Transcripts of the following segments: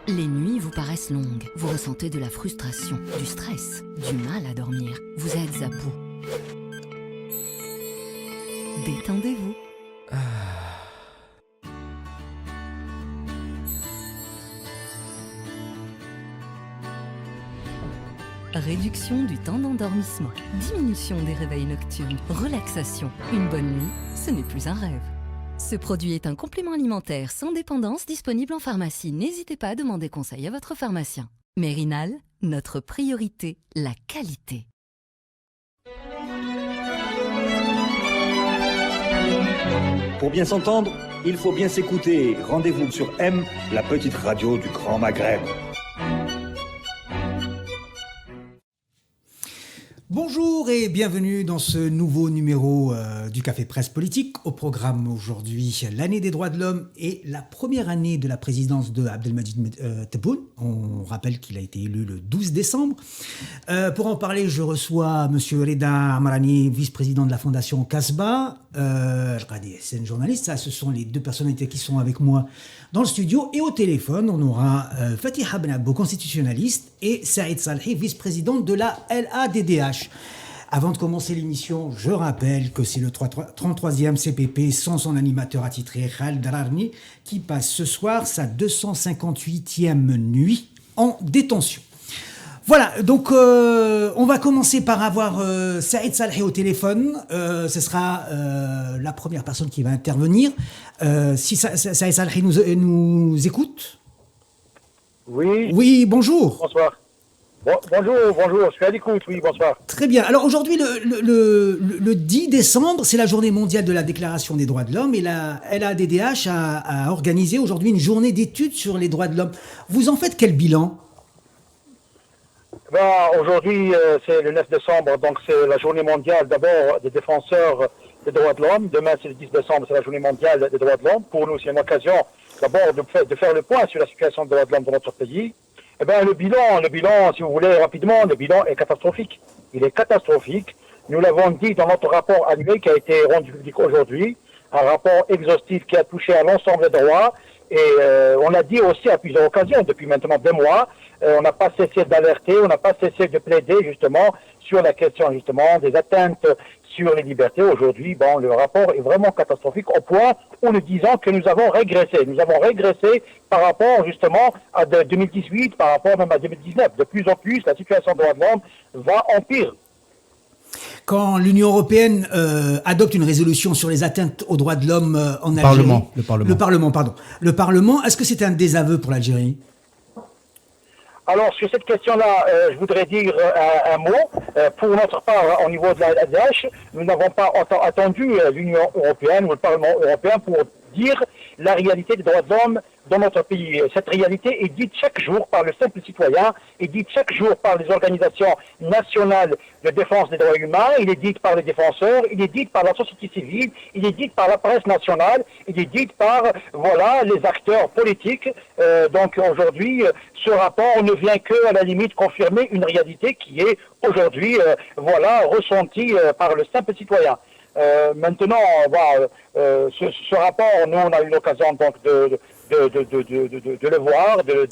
Les nuits vous paraissent longues, vous ressentez de la frustration, du stress, du mal à dormir, vous êtes à bout. Détendez-vous. Réduction du temps d'endormissement, diminution des réveils nocturnes, relaxation. Une bonne nuit, ce n'est plus un rêve. Ce produit est un complément alimentaire sans dépendance disponible en pharmacie. N'hésitez pas à demander conseil à votre pharmacien. Mérinal, notre priorité, la qualité. Pour bien s'entendre, il faut bien s'écouter. Rendez-vous sur M, la petite radio du Grand Maghreb. Bonjour et bienvenue dans ce nouveau numéro du Café Presse Politique. Au programme aujourd'hui, l'année des droits de l'homme et la première année de la présidence de Abdelmadjid Tebboune. On rappelle qu'il a été élu le 12 décembre. Pour en parler, je reçois M. Reda Amarani, vice-président de la Fondation Kasbah. C'est une journaliste. Ça, ce sont les deux personnalités qui sont avec moi dans le studio. Et au téléphone, on aura Fatiha Benabou, constitutionnaliste, et Saïd Salhi, vice-président de la LADDH. Avant de commencer l'émission, je rappelle que c'est le 33e CPP sans son animateur attitré Khaled Rarni qui passe ce soir sa 258e nuit en détention. Voilà, donc on va commencer par avoir Saïd Salhi au téléphone. Ce sera la première personne qui va intervenir. Si Saïd Salhi nous écoute. Oui. Oui, bonjour. Bonsoir. Bonjour, je suis à l'écoute, oui, bonsoir. Très bien. Alors aujourd'hui, le 10 décembre, c'est la journée mondiale de la Déclaration des droits de l'homme et la LADDH a organisé aujourd'hui une journée d'études sur les droits de l'homme. Vous en faites quel bilan ? Aujourd'hui, c'est le 9 décembre, donc c'est la journée mondiale d'abord des défenseurs des droits de l'homme. Demain, c'est le 10 décembre, c'est la journée mondiale des droits de l'homme. Pour nous, c'est une occasion d'abord de faire le point sur la situation des droits de l'homme dans notre pays. Eh bien, le bilan, si vous voulez, rapidement, le bilan est catastrophique. Il est catastrophique. Nous l'avons dit dans notre rapport annuel qui a été rendu public aujourd'hui, un rapport exhaustif qui a touché à l'ensemble des droits. Et on l'a dit aussi à plusieurs occasions, depuis maintenant 2 mois, on n'a pas cessé d'alerter, on n'a pas cessé de plaider justement sur la question justement des atteintes sur les libertés. Aujourd'hui, le rapport est vraiment catastrophique au point où nous disons que nous avons régressé. Nous avons régressé par rapport justement à 2018, par rapport même à 2019. De plus en plus, la situation des droits de l'homme va en pire. Quand l'Union européenne adopte une résolution sur les atteintes aux droits de l'homme en Algérie... Le Parlement, est-ce que c'est un désaveu pour l'Algérie ? Alors, sur cette question-là, je voudrais dire un mot. Pour notre part, au niveau de la LADH, nous n'avons pas attendu l'Union européenne ou le Parlement européen pour dire la réalité des droits de l'homme dans notre pays. Cette réalité est dite chaque jour par le simple citoyen, est dite chaque jour par les organisations nationales de défense des droits humains, il est dite par les défenseurs, il est dite par la société civile, il est dite par la presse nationale, il est dite par, les acteurs politiques. Donc aujourd'hui, ce rapport ne vient que, à la limite, confirmer une réalité qui est aujourd'hui, ressentie par le simple citoyen. Maintenant, ce rapport, nous, on a eu l'occasion donc de le voir, de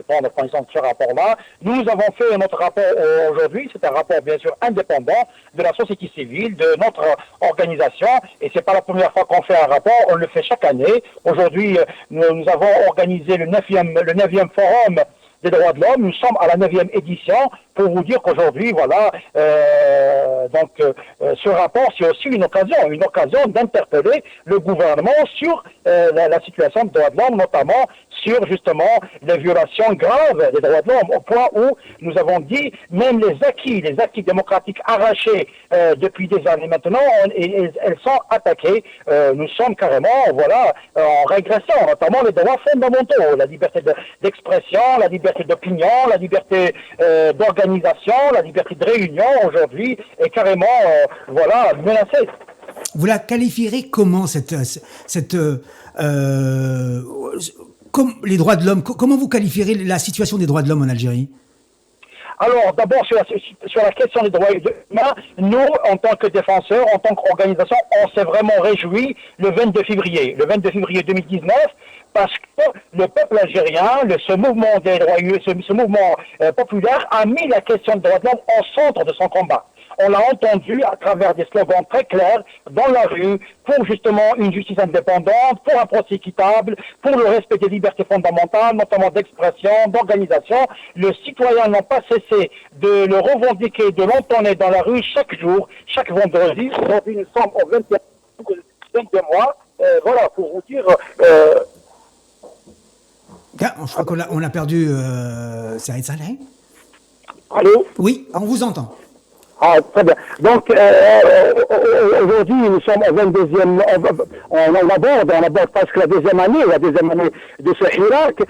prendre connaissance de ce rapport-là. Nous avons fait notre rapport aujourd'hui, c'est un rapport bien sûr indépendant de la société civile, de notre organisation, et c'est pas la première fois qu'on fait un rapport, on le fait chaque année. Aujourd'hui, nous avons organisé le 9e forum des droits de l'homme. Nous sommes à la 9e édition pour vous dire qu'aujourd'hui, ce rapport, c'est aussi une occasion d'interpeller le gouvernement sur la situation des droits de l'homme, notamment sur justement les violations graves des droits de l'homme, au point où nous avons dit même les acquis démocratiques arrachés depuis des années maintenant, elles sont attaquées. Nous sommes carrément en régression, notamment les droits fondamentaux, la liberté d'expression, la liberté d'opinion, la liberté d'organisation, la liberté de réunion aujourd'hui est carrément menacée. Vous la qualifierez comment comme les droits de l'homme, comment vous qualifierez la situation des droits de l'homme en Algérie ? Alors, d'abord, sur la question des droits humains, nous, en tant que défenseurs, en tant qu'organisation, on s'est vraiment réjouis le 22 février 2019, parce que le peuple algérien, ce mouvement des droits humains, ce mouvement populaire a mis la question des droits de l'homme au centre de son combat. On l'a entendu à travers des slogans très clairs dans la rue pour justement une justice indépendante, pour un procès équitable, pour le respect des libertés fondamentales, notamment d'expression, d'organisation. Les citoyens n'ont pas cessé de le revendiquer, de l'entonner dans la rue chaque jour, chaque vendredi. Aujourd'hui, nous sommes au 22 mois. Voilà, pour vous dire... Je crois qu'on a perdu Saïd Saleh. Allô? Oui, on vous entend. Ah, très bien. Donc, aujourd'hui, nous sommes au 22e, on aborde presque la deuxième année de ce Hirak.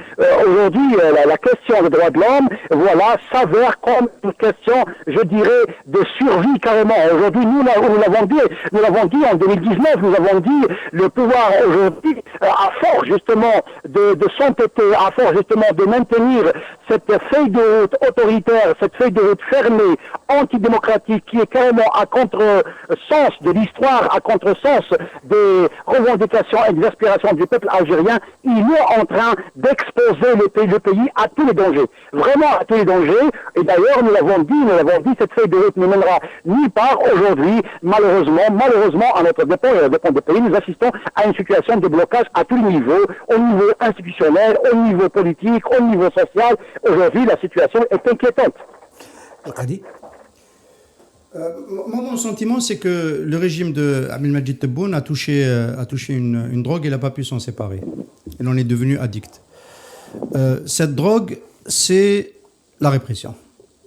Aujourd'hui, la question des droits de l'homme, voilà, s'avère comme une question, je dirais, de survie carrément. Aujourd'hui, nous l'avons dit en 2019, nous avons dit, le pouvoir aujourd'hui, à force justement de s'entêter, à force justement de maintenir cette feuille de route autoritaire, cette feuille de route fermée, antidémocratique, qui est carrément à contre-sens de l'histoire, à contre-sens des revendications et des aspirations du peuple algérien, il est en train d'exposer le pays à tous les dangers. Vraiment à tous les dangers. Et d'ailleurs, nous l'avons dit, cette feuille de route ne mènera nulle part aujourd'hui. Malheureusement, à notre dépend et à dépend des pays, nous assistons à une situation de blocage à tous les niveaux, au niveau institutionnel, au niveau politique, au niveau social. Aujourd'hui, la situation est inquiétante. Mon sentiment, c'est que le régime de Abdelmadjid Tebboune a touché une drogue et il n'a pas pu s'en séparer. Il en est devenu addict. Cette drogue, c'est la répression.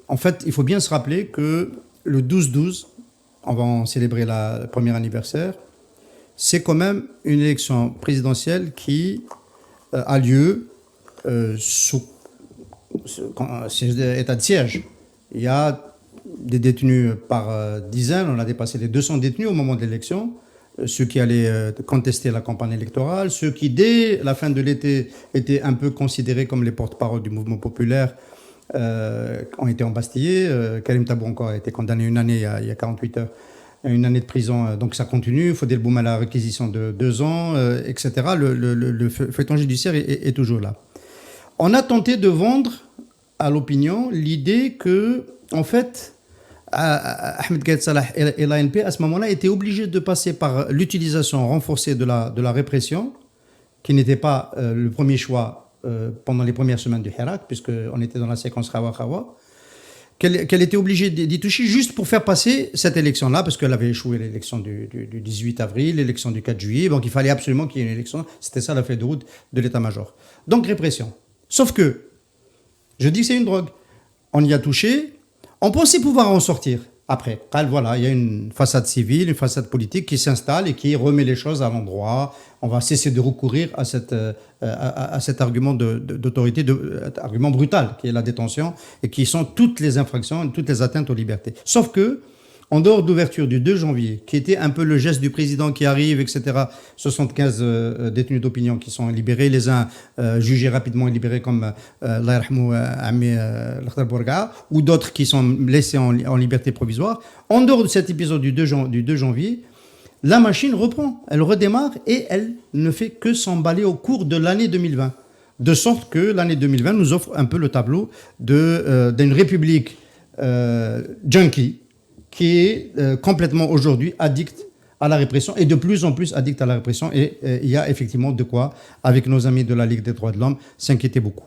En fait, il faut bien se rappeler que le 12-12, on va en célébrer le premier anniversaire, c'est quand même une élection présidentielle qui a lieu sous état de siège. Il y a des détenus par dizaines, on a dépassé les 200 détenus au moment de l'élection, ceux qui allaient contester la campagne électorale, ceux qui, dès la fin de l'été, étaient un peu considérés comme les porte-parole du mouvement populaire, ont été embastillés. Karim Tabou encore a été condamné une année, il y a 48 heures, une année de prison, donc ça continue. Fodel Boum à la réquisition de 2 ans, etc. Le feuilleton judiciaire est toujours là. On a tenté de vendre à l'opinion l'idée que, en fait, Ahmed Gaïd Salah et l'ANP, à ce moment-là, étaient obligés de passer par l'utilisation renforcée de la répression, qui n'était pas le premier choix pendant les premières semaines du Hirak, puisqu'on était dans la séquence Khawa-Khawa, qu'elle était obligée d'y toucher juste pour faire passer cette élection-là, parce qu'elle avait échoué l'élection du 18 avril, l'élection du 4 juillet, donc il fallait absolument qu'il y ait une élection. C'était ça la feuille de route de l'état-major. Donc répression. Sauf que, je dis que c'est une drogue. On y a touché. On pensait pouvoir en sortir après. Voilà, il y a une façade civile, une façade politique qui s'installe et qui remet les choses à l'endroit. On va cesser de recourir à cet argument d'autorité, argument brutal, qui est la détention, et qui sont toutes les infractions, toutes les atteintes aux libertés. Sauf que, en dehors d'ouverture du 2 janvier, qui était un peu le geste du président qui arrive, etc., 75 détenus d'opinion qui sont libérés, les uns jugés rapidement et libérés comme Allah yarhamou Ami Lakhtar Bourga, ou d'autres qui sont laissés en liberté provisoire. En dehors de cet épisode du 2 janvier, la machine reprend, elle redémarre et elle ne fait que s'emballer au cours de l'année 2020. De sorte que l'année 2020 nous offre un peu le tableau d'une république junkie, qui est complètement aujourd'hui addict à la répression et de plus en plus addict à la répression. Et il y a effectivement de quoi, avec nos amis de la Ligue des droits de l'homme, s'inquiéter beaucoup.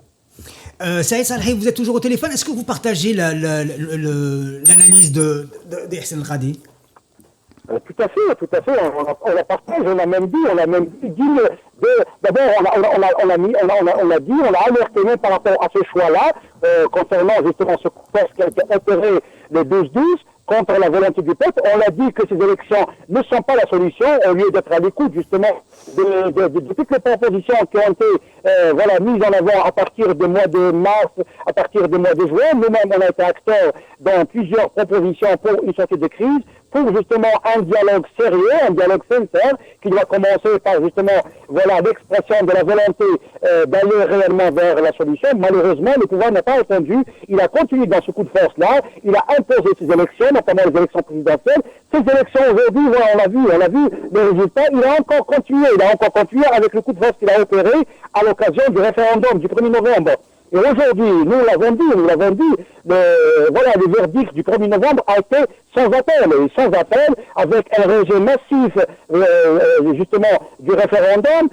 Saïd Saleh, vous êtes toujours au téléphone. Est-ce que vous partagez l'analyse de Hissène Radi? Tout à fait. On la partage, on a même dit, d'abord on a alerté même par rapport à ce choix-là, concernant justement ce contexte qui a été opéré le 12-12, contre la volonté du peuple. On a dit que ces élections ne sont pas la solution, au lieu d'être à l'écoute justement de toutes les propositions qui ont été mises en avant à partir du mois de mars, à partir du mois de juin. Nous-mêmes, on a été acteurs dans plusieurs propositions pour une sortie de crise, pour justement un dialogue sérieux, un dialogue sincère, qui doit commencer par justement l'expression de la volonté d'aller réellement vers la solution. Malheureusement, le pouvoir n'a pas attendu. Il a continué dans ce coup de force-là. Il a imposé ces élections, notamment les élections présidentielles. Ces élections aujourd'hui, on a vu les résultats. Il a encore continué avec le coup de force qu'il a opéré à l'occasion du référendum du 1er novembre. Et aujourd'hui, nous l'avons dit, le verdict du 1er novembre a été sans appel, avec un rejet massif, justement, du référendum.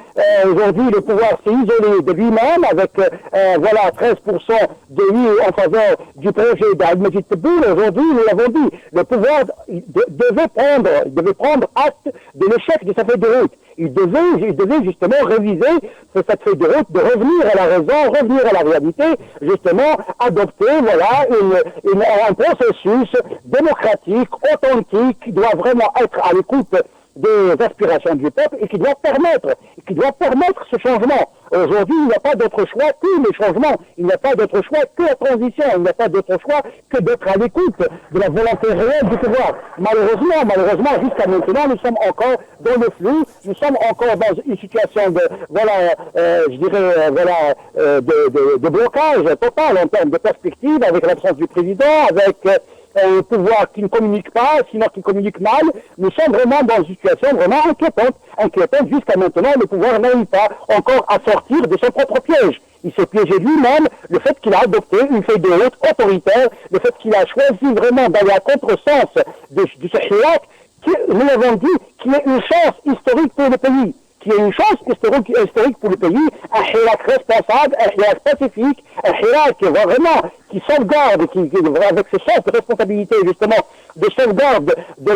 Aujourd'hui, le pouvoir s'est isolé de lui-même, avec, 13% de oui en faveur du projet d'Abdelmajid Tebboune. Aujourd'hui, nous l'avons dit, le pouvoir devait prendre acte de l'échec de sa feuille de route. Il devait justement réviser cette feuille de route, de revenir à la raison, revenir à la réalité, justement, adopter, un processus démocratique, authentique, qui doit vraiment être à l'écoute des aspirations du peuple et qui doit permettre ce changement. Aujourd'hui, il n'y a pas d'autre choix que les changements. Il n'y a pas d'autre choix que la transition. Il n'y a pas d'autre choix que d'être à l'écoute de la volonté réelle du pouvoir. Malheureusement, jusqu'à maintenant, nous sommes encore dans le flou. Nous sommes encore dans une situation de blocage total en termes de perspective, avec l'absence du président, avec pouvoir qui ne communique pas, sinon qui communique mal. Nous sommes vraiment dans une situation vraiment inquiétante. Jusqu'à maintenant, le pouvoir n'arrive pas encore à sortir de son propre piège. Il s'est piégé lui-même, le fait qu'il a adopté une feuille de route autoritaire, le fait qu'il a choisi vraiment d'aller à contresens de ce hirak, qui, nous l'avons dit, qui est une chance historique pour le pays. Qui est une chance historique pour le pays, un hirak responsable, un hirak pacifique, un hirak qui sauvegarde, avec ce sens de responsabilité, justement, de sauvegarde de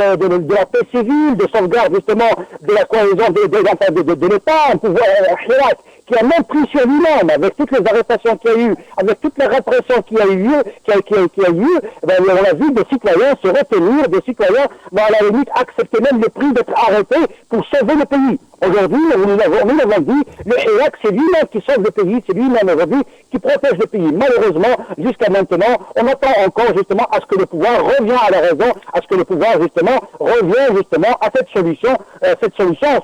la paix civile, de sauvegarde, justement, de la cohésion de l'État, un hirak qui a même pris sur lui-même, avec toutes les arrestations qu'il y a eu, avec toute la répression qu'il y a eu, on a vu des citoyens se retenir, des citoyens, à la limite, accepter même le prix d'être arrêtés pour sauver le pays. Aujourd'hui, nous l'avons dit, le hirak, c'est lui-même qui sauve le pays, c'est lui-même aujourd'hui qui protège le pays. Malheureusement, jusqu'à maintenant, on attend encore justement à ce que le pouvoir revienne à la raison, à ce que le pouvoir justement revienne justement à cette solution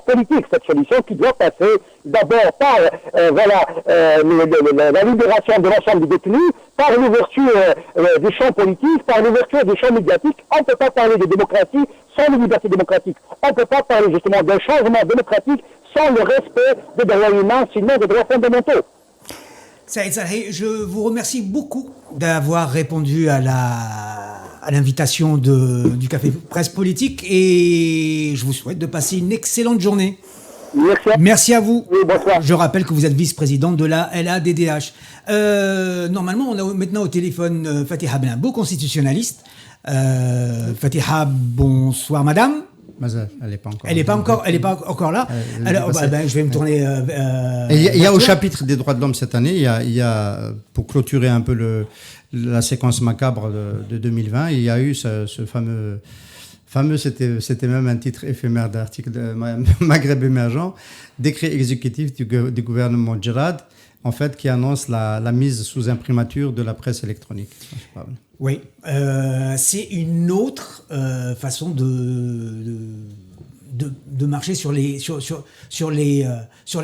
politique, cette solution qui doit passer d'abord par la libération de l'ensemble des détenus, par l'ouverture des champs politiques, par l'ouverture des champs médiatiques. On ne peut pas parler de démocratie sans les libertés démocratiques. On ne peut pas parler justement d'un changement démocratique sans le respect des droits humains, sinon des droits fondamentaux. Saïd Salhi, je vous remercie beaucoup d'avoir répondu à l'invitation du Café Presse Politique et je vous souhaite de passer une excellente journée. Merci à vous. Oui, bonsoir. Je rappelle que vous êtes vice-président de la LADDH. Normalement, on a maintenant au téléphone Fatiha Benabou, constitutionnaliste. Fatiha, bonsoir madame. Elle n'est pas encore. Elle n'est pas encore là. Alors, je vais me tourner. Il y a au chapitre des droits de l'homme cette année, il y a pour clôturer un peu la séquence macabre de 2020, il y a eu ce fameux, c'était même un titre éphémère d'article de Maghreb émergent, décret exécutif du gouvernement Djerad, en fait, qui annonce la mise sous imprimature de la presse électronique. Oui, c'est une autre façon de marcher sur les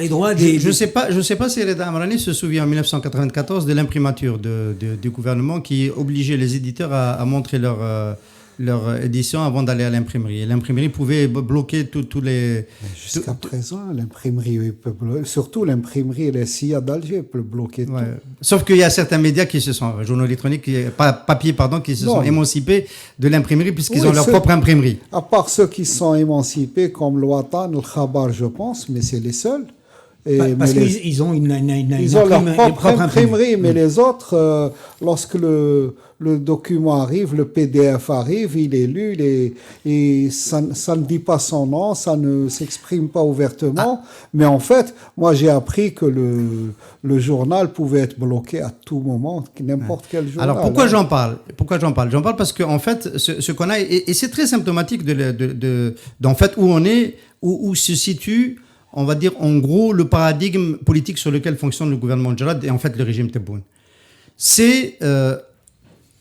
droits des. Je sais pas si Reda Amrani se souvient en 1994 de l'imprimature du gouvernement qui obligeait les éditeurs à montrer leur édition avant d'aller à l'imprimerie. Et l'imprimerie pouvait bloquer tous les... Jusqu'à présent, l'imprimerie peut bloquer. Surtout l'imprimerie, les CIA d'Alger peut bloquer tout. Sauf qu'il y a certains médias journaux électroniques, papier, qui se sont émancipés de l'imprimerie puisqu'ils ont leur propre imprimerie. À part ceux qui sont émancipés, comme l'Ouatan ou le Khabar, je pense, mais c'est les seuls. Parce qu'ils ont leur propre imprimerie, mais les autres, lorsque le document arrive, le PDF arrive, il est lu, et ça ne dit pas son nom, ça ne s'exprime pas ouvertement. Mais en fait, moi j'ai appris que le journal pouvait être bloqué à tout moment, n'importe quel journal. Alors pourquoi j'en parle ? J'en parle parce qu'en fait, ce qu'on a, et c'est très symptomatique d'en fait où on est, où se situe, on va dire en gros le paradigme politique sur lequel fonctionne le gouvernement Djerad et en fait le régime Tebboune. C'est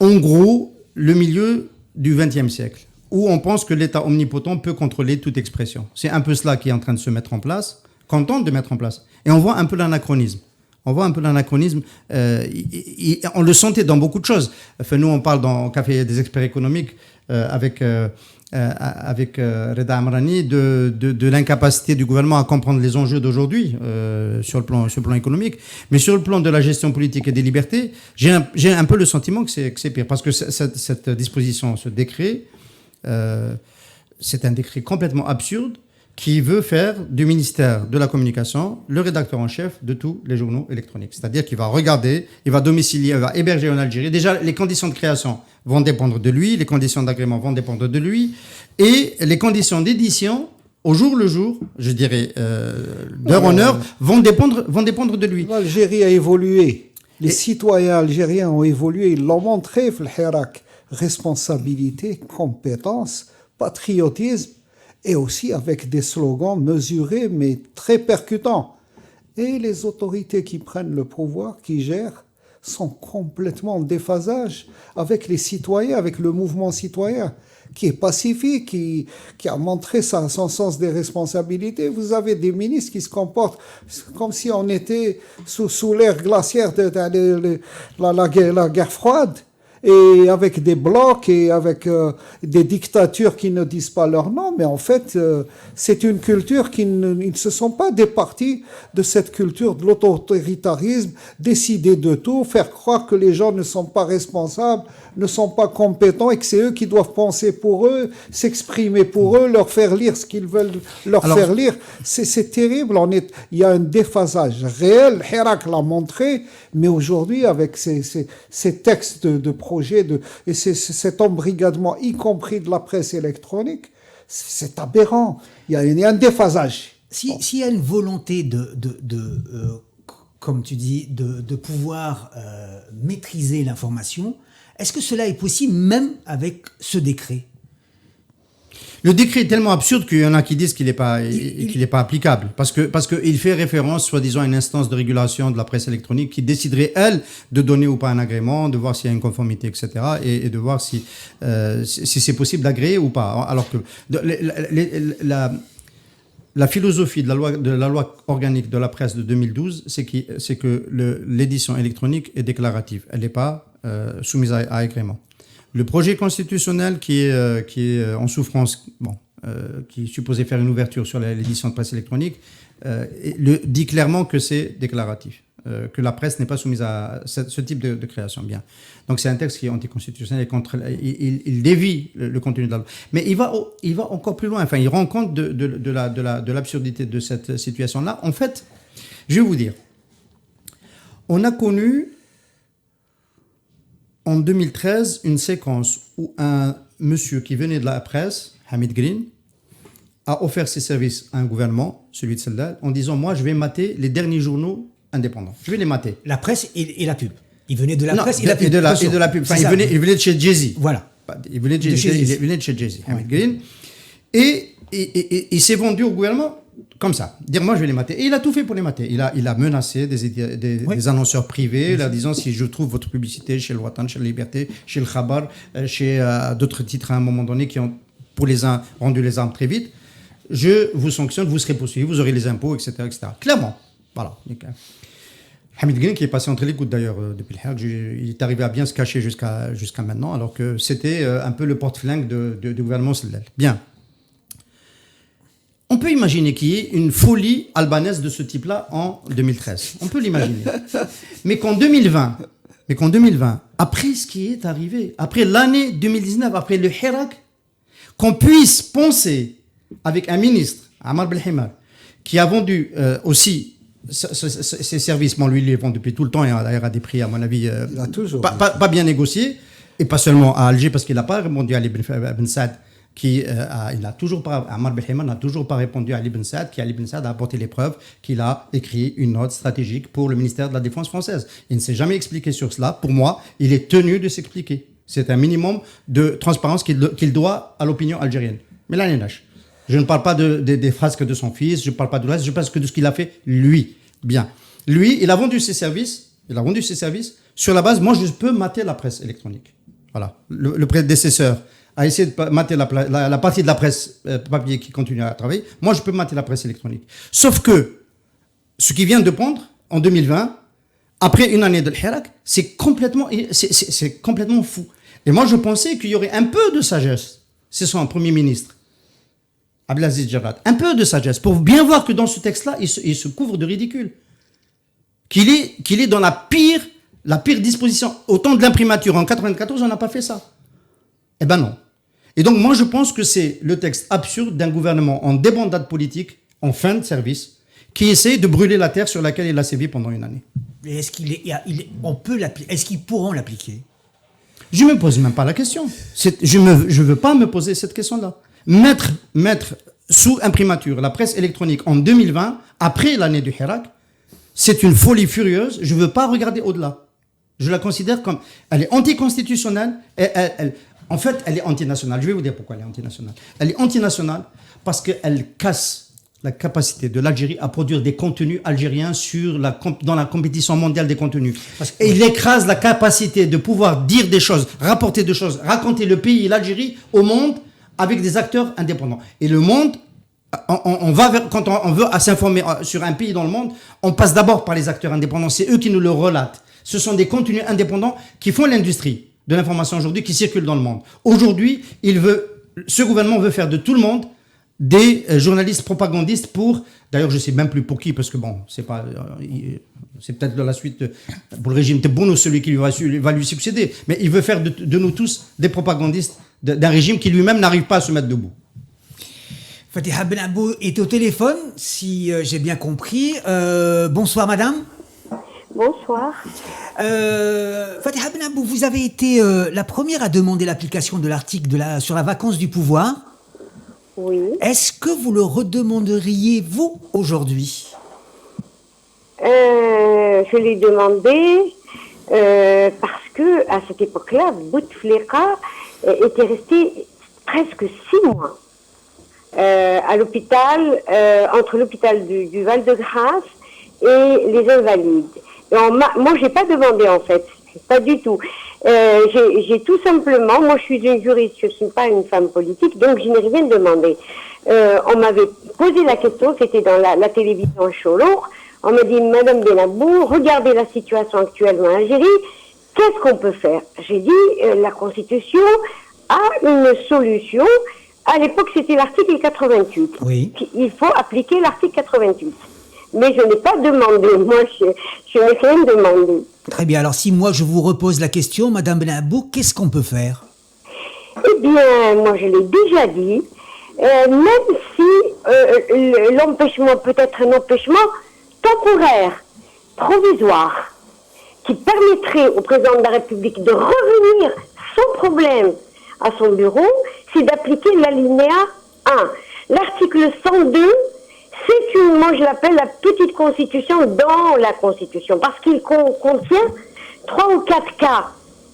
en gros le milieu du XXe siècle. où on pense que l'État omnipotent peut contrôler toute expression. C'est un peu cela qui est en train de se mettre en place, qu'on tente de mettre en place. Et on voit un peu l'anachronisme. On le sentait dans beaucoup de choses. Enfin, nous, on parle dans Café des experts économiques avec Reda Amrani de l'incapacité du gouvernement à comprendre les enjeux d'aujourd'hui sur le plan économique. Mais sur le plan de la gestion politique et des libertés, j'ai un peu le sentiment que c'est pire. Parce que cette disposition, ce décret, c'est un décret complètement absurde qui veut faire du ministère de la Communication le rédacteur en chef de tous les journaux électroniques. C'est-à-dire qu'il va regarder, il va domicilier, il va héberger en Algérie. Déjà, les conditions de création vont dépendre de lui, les conditions d'agrément vont dépendre de lui, et les conditions d'édition, au jour le jour, je dirais, d'heure en heure, vont dépendre de lui. L'Algérie a évolué. Les citoyens algériens ont évolué. Ils l'ont montré, le Hirak. Responsabilité, compétence, patriotisme, et aussi avec des slogans mesurés mais très percutants. Et les autorités qui prennent le pouvoir, qui gèrent, sont complètement en déphasage avec les citoyens, avec le mouvement citoyen, qui est pacifique, qui a montré son sens des responsabilités. Vous avez des ministres qui se comportent comme si on était sous l'ère glaciaire de la guerre froide, et avec des blocs et avec des dictatures qui ne disent pas leur nom, mais en fait, c'est une culture ils ne se sont pas départis de cette culture de l'autoritarisme, décider de tout, faire croire que les gens ne sont pas responsables, ne sont pas compétents et que c'est eux qui doivent penser pour eux, s'exprimer pour eux, leur faire lire ce qu'ils veulent faire lire. C'est terrible, il y a un déphasage réel, Hirak l'a montré, mais aujourd'hui, avec ces textes de projets et cet embrigadement, y compris de la presse électronique, c'est aberrant. Il y a un déphasage. S'il y a une volonté comme tu dis, de pouvoir maîtriser l'information, est-ce que cela est possible même avec ce décret ? Le décret est tellement absurde qu'il y en a qui disent qu'il n'est pas applicable. Parce qu'il fait référence, soi-disant, à une instance de régulation de la presse électronique qui déciderait, elle, de donner ou pas un agrément, de voir s'il y a une conformité, etc. Et de voir si c'est possible d'agréer ou pas. Alors que la philosophie de la loi organique de la presse de 2012, c'est que l'édition électronique est déclarative. Elle n'est pas soumise à agrément. Le projet constitutionnel qui est en souffrance, qui est supposé faire une ouverture sur l'édition de presse électronique, dit clairement que c'est déclaratif, que la presse n'est pas soumise à ce type de création. Bien. Donc c'est un texte qui est anticonstitutionnel et il dévie le contenu de la loi. Mais il va encore plus loin. Enfin, il rend compte de l'absurdité de cette situation-là. En fait, je vais vous dire, on a connu en 2013 une séquence où un monsieur qui venait de la presse, Hamid Green, a offert ses services à un gouvernement, celui de Sellal, en disant « Moi, je vais mater les derniers journaux indépendants. Je vais les mater. » La presse et la pub. Il venait de la presse et la pub. Et de la pub. Enfin, il venait de chez Jay-Z. Voilà. Il venait de chez Jay-Z, Hamid Green. Et il s'est vendu au gouvernement comme ça. Dire, moi, je vais les mater. Et il a tout fait pour les mater. Il a menacé des annonceurs privés, leur disant, si je trouve votre publicité chez le Watan, chez la Liberté, chez le Khabar, chez d'autres titres à un moment donné qui ont, pour les uns, rendu les armes très vite, je vous sanctionne, vous serez poursuivi, vous aurez les impôts, etc. etc. Clairement. Voilà. Hamid Green, qui est passé entre les gouttes d'ailleurs depuis le Hajj, il est arrivé à bien se cacher jusqu'à maintenant, alors que c'était un peu le porte-flingue du gouvernement Sellal. Bien. On peut imaginer qu'il y ait une folie albanaise de ce type-là en 2013. On peut l'imaginer. Mais qu'en 2020, après ce qui est arrivé, après l'année 2019, après le Hirak, qu'on puisse penser avec un ministre, Ammar Belhimar, qui a vendu aussi ses services, lui, il les vend depuis tout le temps, et d'ailleurs à des prix, à mon avis, pas bien négociés, et pas seulement à Alger, parce qu'il n'a pas répondu à Ali Ben Saad, Ammar Belhimar n'a toujours pas répondu à Ali Ben Saad, qui Ali Ben Saad a apporté les preuves qu'il a écrit une note stratégique pour le ministère de la Défense française. Il ne s'est jamais expliqué sur cela. Pour moi, il est tenu de s'expliquer. C'est un minimum de transparence qu'il doit à l'opinion algérienne. Mais là, je ne parle pas des frasques de son fils, je ne parle pas de reste, je parle que de ce qu'il a fait lui. Bien. Lui, il a vendu ses services sur la base, moi, je peux mater la presse électronique. Voilà. Le prédécesseur à essayer de mater la partie de la presse papier qui continue à travailler. Moi, je peux mater la presse électronique. Sauf que ce qui vient de prendre en 2020, après une année de l'Hirak, c'est complètement fou. Et moi, je pensais qu'il y aurait un peu de sagesse. C'est son Premier ministre, Abdelaziz Jarrad. Un peu de sagesse pour bien voir que dans ce texte-là, il se couvre de ridicule. Qu'il est dans la pire disposition. Au temps de l'imprimature, en 1994, on n'a pas fait ça. Eh ben non. Et donc, moi, je pense que c'est le texte absurde d'un gouvernement en débandade politique, en fin de service, qui essaie de brûler la terre sur laquelle il a sévi pendant une année. Et est-ce est-ce qu'ils pourront l'appliquer? Je ne me pose même pas la question. Je ne veux pas me poser cette question-là. Mettre sous imprimature la presse électronique en 2020, après l'année du Hirak, c'est une folie furieuse. Je ne veux pas regarder au-delà. Je la considère comme... Elle est anticonstitutionnelle. En fait, elle est antinationale. Je vais vous dire pourquoi elle est antinationale. Elle est antinationale parce qu'elle casse la capacité de l'Algérie à produire des contenus algériens dans la compétition mondiale des contenus. Et il écrase la capacité de pouvoir dire des choses, rapporter des choses, raconter le pays, l'Algérie, au monde, avec des acteurs indépendants. Et le monde, quand on veut s'informer sur un pays dans le monde, on passe d'abord par les acteurs indépendants. C'est eux qui nous le relatent. Ce sont des contenus indépendants qui font l'industrie de l'information aujourd'hui, qui circulent dans le monde. Aujourd'hui, ce gouvernement veut faire de tout le monde des journalistes propagandistes pour... D'ailleurs, je ne sais même plus pour qui, parce que bon, c'est peut-être de la suite pour le régime Tebboune ou celui qui va lui succéder. Mais il veut faire de nous tous des propagandistes d'un régime qui lui-même n'arrive pas à se mettre debout. Fatiha Benabou est au téléphone, si j'ai bien compris. Bonsoir, madame. Bonsoir. Fatiha Benabou, vous avez été la première à demander l'application de l'article sur la vacance du pouvoir. Oui. Est-ce que vous le redemanderiez, vous, aujourd'hui? Je l'ai demandé parce que à cette époque-là, Bouteflika était resté presque 6 mois à l'hôpital, entre l'hôpital du Val-de-Grâce et les Invalides. Et moi, j'ai pas demandé en fait, pas du tout. J'ai tout simplement, moi je suis une juriste, je ne suis pas une femme politique, donc je n'ai rien demandé. On m'avait posé la question, c'était dans la télévision Cholour, on m'a dit, Madame Benabou, regardez la situation actuelle en Algérie, qu'est-ce qu'on peut faire? J'ai dit, la Constitution a une solution, à l'époque c'était l'article 88. Oui. Il faut appliquer l'article 88. Mais je n'ai pas demandé, moi je n'ai rien demandé. Très bien, alors si moi je vous repose la question, Madame Benabou, qu'est-ce qu'on peut faire? Eh bien, moi je l'ai déjà dit, même si l'empêchement peut être un empêchement temporaire, provisoire, qui permettrait au président de la République de revenir sans problème à son bureau, c'est d'appliquer l'alinéa 1. L'article 102, moi je l'appelle la petite constitution dans la constitution, parce qu'il contient 3 ou 4 cas.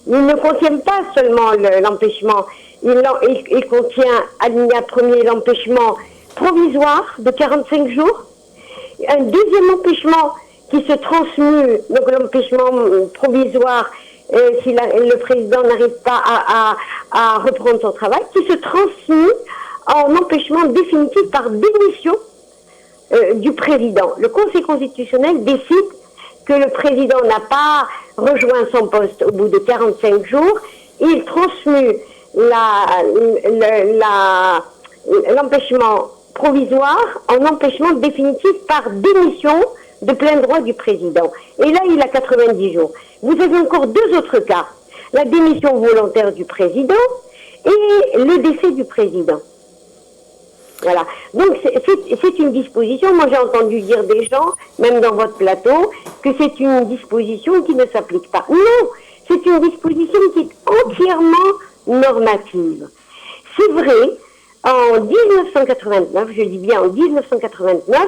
Il ne contient pas seulement l'empêchement, il contient, alinéa 1er, l'empêchement provisoire de 45 jours, un deuxième empêchement qui se transmue, donc l'empêchement provisoire, si le président n'arrive pas à reprendre son travail, qui se transmue en empêchement définitif par démission du président. Le Conseil constitutionnel décide que le président n'a pas rejoint son poste au bout de 45 jours. Il transmue l'empêchement provisoire en empêchement définitif par démission de plein droit du président. Et là, il a 90 jours. Vous avez encore 2 autres cas. La démission volontaire du président et le décès du président. Voilà. Donc, c'est une disposition, moi j'ai entendu dire des gens, même dans votre plateau, que c'est une disposition qui ne s'applique pas. Non, c'est une disposition qui est entièrement normative. C'est vrai, en 1989, je dis bien en 1989,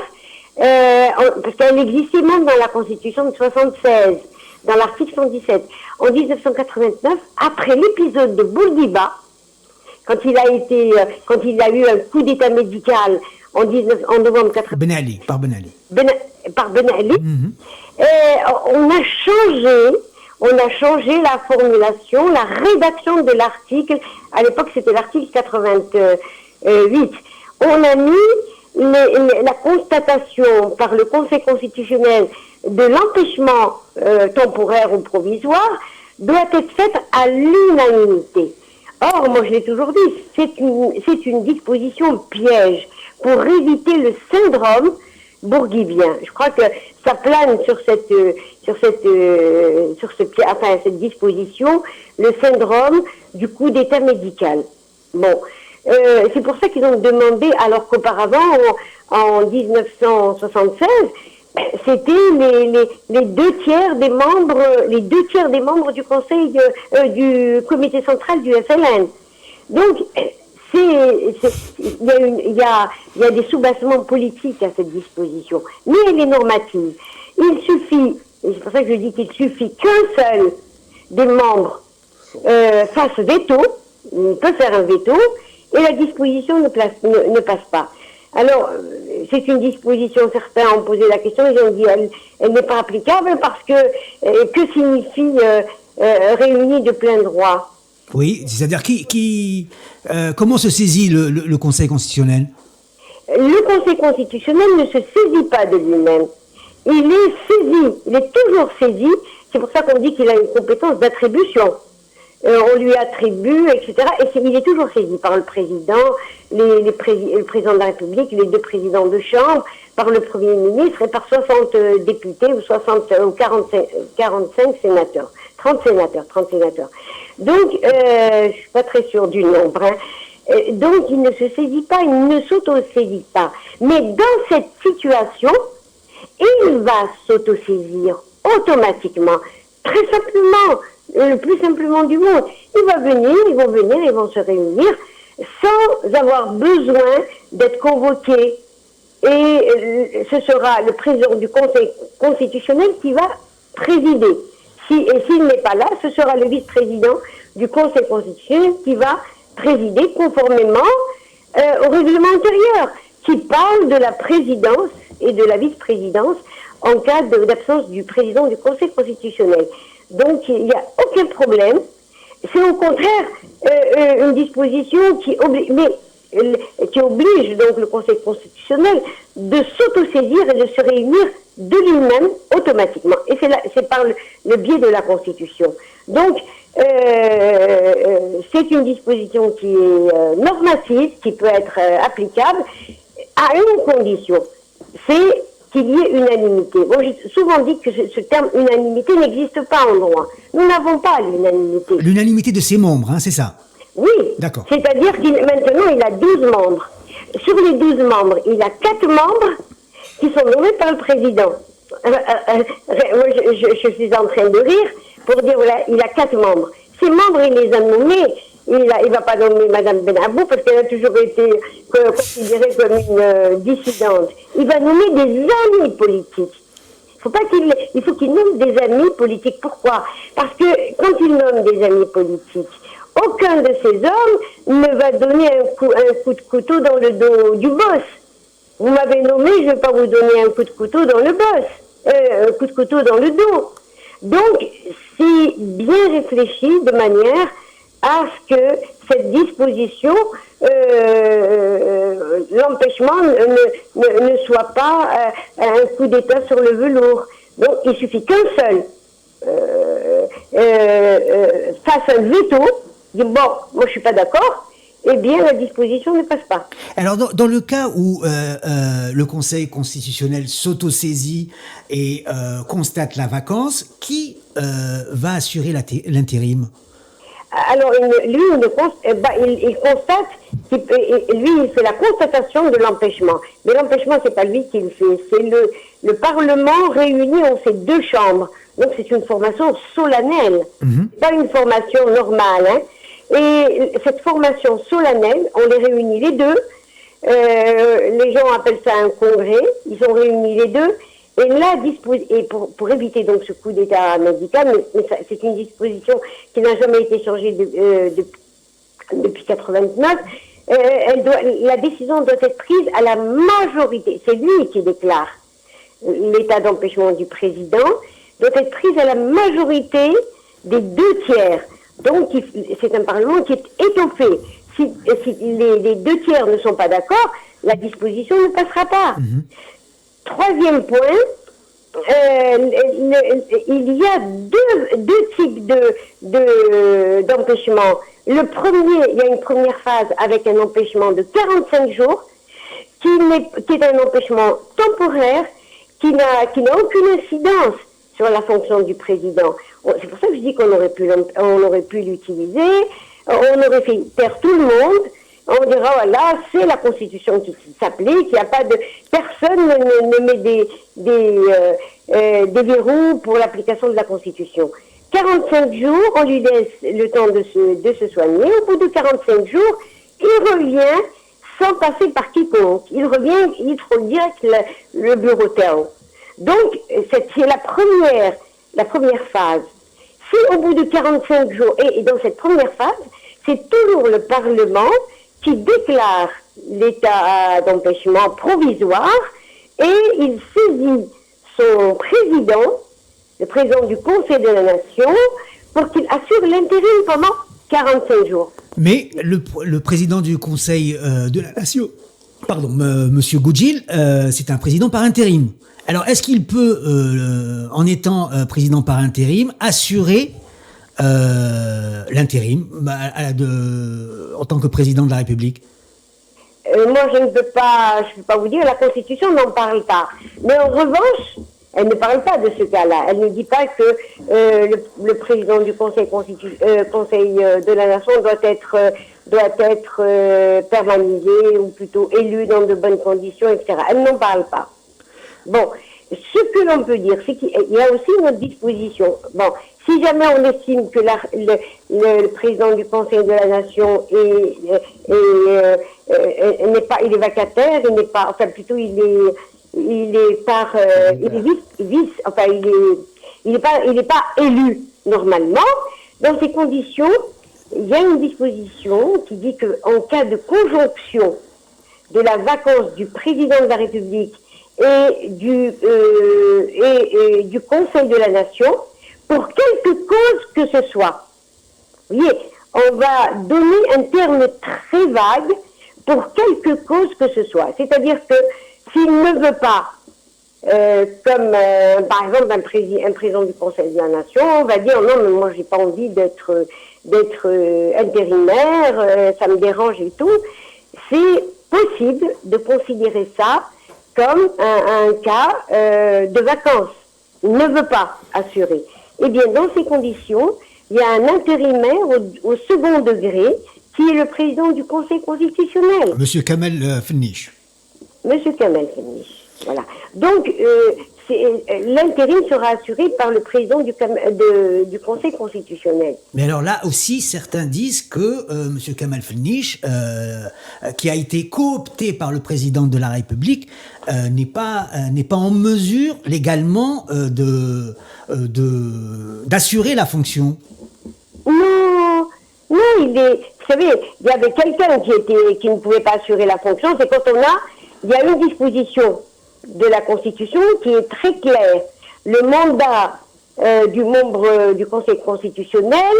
parce qu'elle existait même dans la Constitution de 1976, dans l'article 117. En 1989, après l'épisode de Bourguiba, quand il a eu un coup d'état médical en novembre 1989. Par Ben Ali. Par Ben Ali. On a changé, on a changé la formulation, la rédaction de l'article. À l'époque, c'était l'article 88. On a mis la constatation par le Conseil constitutionnel de l'empêchement temporaire ou provisoire doit être faite à l'unanimité. Or, moi je l'ai toujours dit, c'est une disposition piège pour éviter le syndrome bourguibien. Je crois que ça plane sur cette disposition, le syndrome du coup d'état médical. Bon, c'est pour ça qu'ils ont demandé, alors qu'auparavant, en 1976, c'était les deux tiers des membres du conseil du comité central du FLN. Donc, il y a des soubassements politiques à cette disposition, mais elle est normative. Il suffit, et c'est pour ça que je dis qu'il suffit qu'un seul des membres fasse veto, il peut faire un veto, et la disposition ne passe pas. Alors, c'est une disposition, certains ont posé la question, ils ont dit elle n'est pas applicable parce que signifie réunis de plein droit? Oui, c'est-à-dire comment se saisit le Conseil constitutionnel? Le Conseil constitutionnel ne se saisit pas de lui-même. Il est saisi, il est toujours saisi, c'est pour ça qu'on dit qu'il a une compétence d'attribution. On lui attribue, etc. Et il est toujours saisi par le président, le président de la République, les deux présidents de chambre, par le Premier ministre et par 60 députés ou 45 sénateurs. 30 sénateurs. Donc, je suis pas très sûre du nombre. Donc, il ne se saisit pas, il ne s'auto-saisit pas. Mais dans cette situation, il va s'auto-saisir automatiquement, très simplement, le plus simplement du monde. Ils vont se réunir sans avoir besoin d'être convoqués. Et ce sera le président du Conseil constitutionnel qui va présider. S'il n'est pas là, ce sera le vice-président du Conseil constitutionnel qui va présider conformément au règlement intérieur, qui parle de la présidence et de la vice-présidence en cas d'absence du président du Conseil constitutionnel. Donc, il n'y a aucun problème. C'est au contraire une disposition qui oblige donc le Conseil constitutionnel de s'autosaisir et de se réunir de lui-même automatiquement. Et c'est par le biais de la Constitution. Donc, c'est une disposition qui est normative, qui peut être applicable à une condition. C'est qu'il y ait unanimité. Bon, j'ai souvent dit que ce terme unanimité n'existe pas en droit. Nous n'avons pas l'unanimité. L'unanimité de ses membres, hein, c'est ça? Oui. D'accord. C'est-à-dire maintenant, il a 12 membres. Sur les 12 membres, il a 4 membres qui sont nommés par le président. Moi, je suis en train de rire pour dire, voilà, il a 4 membres. Ces membres, il les a nommés. Il va pas nommer Madame Benabou parce qu'elle a toujours été considérée comme une dissidente. Il va nommer des amis politiques. Il faut qu'il nomme des amis politiques. Pourquoi? Parce que quand il nomme des amis politiques, aucun de ces hommes ne va donner un coup de couteau dans le dos du boss. Vous m'avez nommé, je ne vais pas vous donner un coup de couteau dans le boss, un coup de couteau dans le dos. Donc, c'est bien réfléchi de manière à ce que cette disposition, l'empêchement ne soit pas un coup d'État sur le velours. Donc, il suffit qu'un seul fasse un veto, dit bon, moi je suis pas d'accord, eh bien la disposition ne passe pas. Alors dans le cas où le Conseil constitutionnel s'autosaisit et constate la vacance, qui va assurer l'intérim? Alors lui, il constate, lui il fait la constatation de l'empêchement. Mais l'empêchement, c'est pas lui qui le fait, c'est le Parlement réuni en ces deux chambres. Donc c'est une formation solennelle, pas une formation normale. Hein. Et cette formation solennelle, on les réunit les deux. Les gens appellent ça un congrès. Ils sont réunis les deux. Et là, pour éviter donc ce coup d'état médical, mais c'est une disposition qui n'a jamais été changée depuis 89. La décision doit être prise à la majorité. C'est lui qui déclare l'état d'empêchement du président. doit être prise à la majorité des 2/3. Donc, c'est un Parlement qui est étoffé. Si les 2/3 ne sont pas d'accord, la disposition ne passera pas. Troisième point, il y a deux types d'empêchement. Le premier, il y a une première phase avec un empêchement de 45 jours, qui est un empêchement temporaire, qui n'a aucune incidence sur la fonction du président. C'est pour ça que je dis qu'on aurait pu l'utiliser, on aurait fait taire tout le monde, on dira voilà, c'est la Constitution qui s'applique, il n'y a pas de personne ne met des verrous pour l'application de la Constitution. 45 jours, on lui laisse le temps de se soigner. Au bout de 45 jours, il revient sans passer par quiconque. Il revient, il trouve direct le bureau terme. Donc, c'est la première phase. Si au bout de 45 jours, et dans cette première phase, c'est toujours le Parlement qui déclare l'état d'empêchement provisoire et il saisit son président, le président du Conseil de la Nation, pour qu'il assure l'intérim pendant 45 jours. Mais le président du Conseil de la Nation, Monsieur Goudjil, c'est un président par intérim. Alors, est-ce qu'il peut, en étant président par intérim, assurer l'intérim en tant que président de la République? Moi, je ne peux pas vous dire, la Constitution n'en parle pas. Mais en revanche, elle ne parle pas de ce cas-là. Elle ne dit pas que le président du Conseil de la Nation doit être permanenté ou plutôt élu dans de bonnes conditions, etc. Elle n'en parle pas. Bon, ce que l'on peut dire, c'est qu'il y a aussi une autre disposition. Bon, si jamais on estime que le président du Conseil de la Nation n'est pas, il est vacataire, il n'est pas, enfin plutôt il est pas élu normalement. Dans ces conditions, il y a une disposition qui dit que en cas de conjonction de la vacance du président de la République et du Conseil de la Nation, pour quelque cause que ce soit. Vous voyez, on va donner un terme très vague pour quelque cause que ce soit. C'est-à-dire que s'il ne veut pas, comme par exemple un président du Conseil de la Nation, on va dire non, mais moi j'ai pas envie d'être intérimaire, ça me dérange et tout. C'est possible de considérer ça comme un cas de vacances. Il ne veut pas assurer. Eh bien, dans ces conditions, il y a un intérimaire au second degré qui est le président du Conseil constitutionnel. Monsieur Kamel Fenniche. Monsieur Kamel Fenniche, voilà. Donc, l'intérim sera assuré par le président du Conseil constitutionnel. Mais alors là aussi, certains disent que Monsieur Kamel Fenniche, qui a été coopté par le président de la République, n'est pas en mesure légalement d'assurer la fonction. Non, vous savez, il y avait quelqu'un qui ne pouvait pas assurer la fonction, c'est quand il y a une disposition de la Constitution qui est très claire. Le mandat du membre du Conseil constitutionnel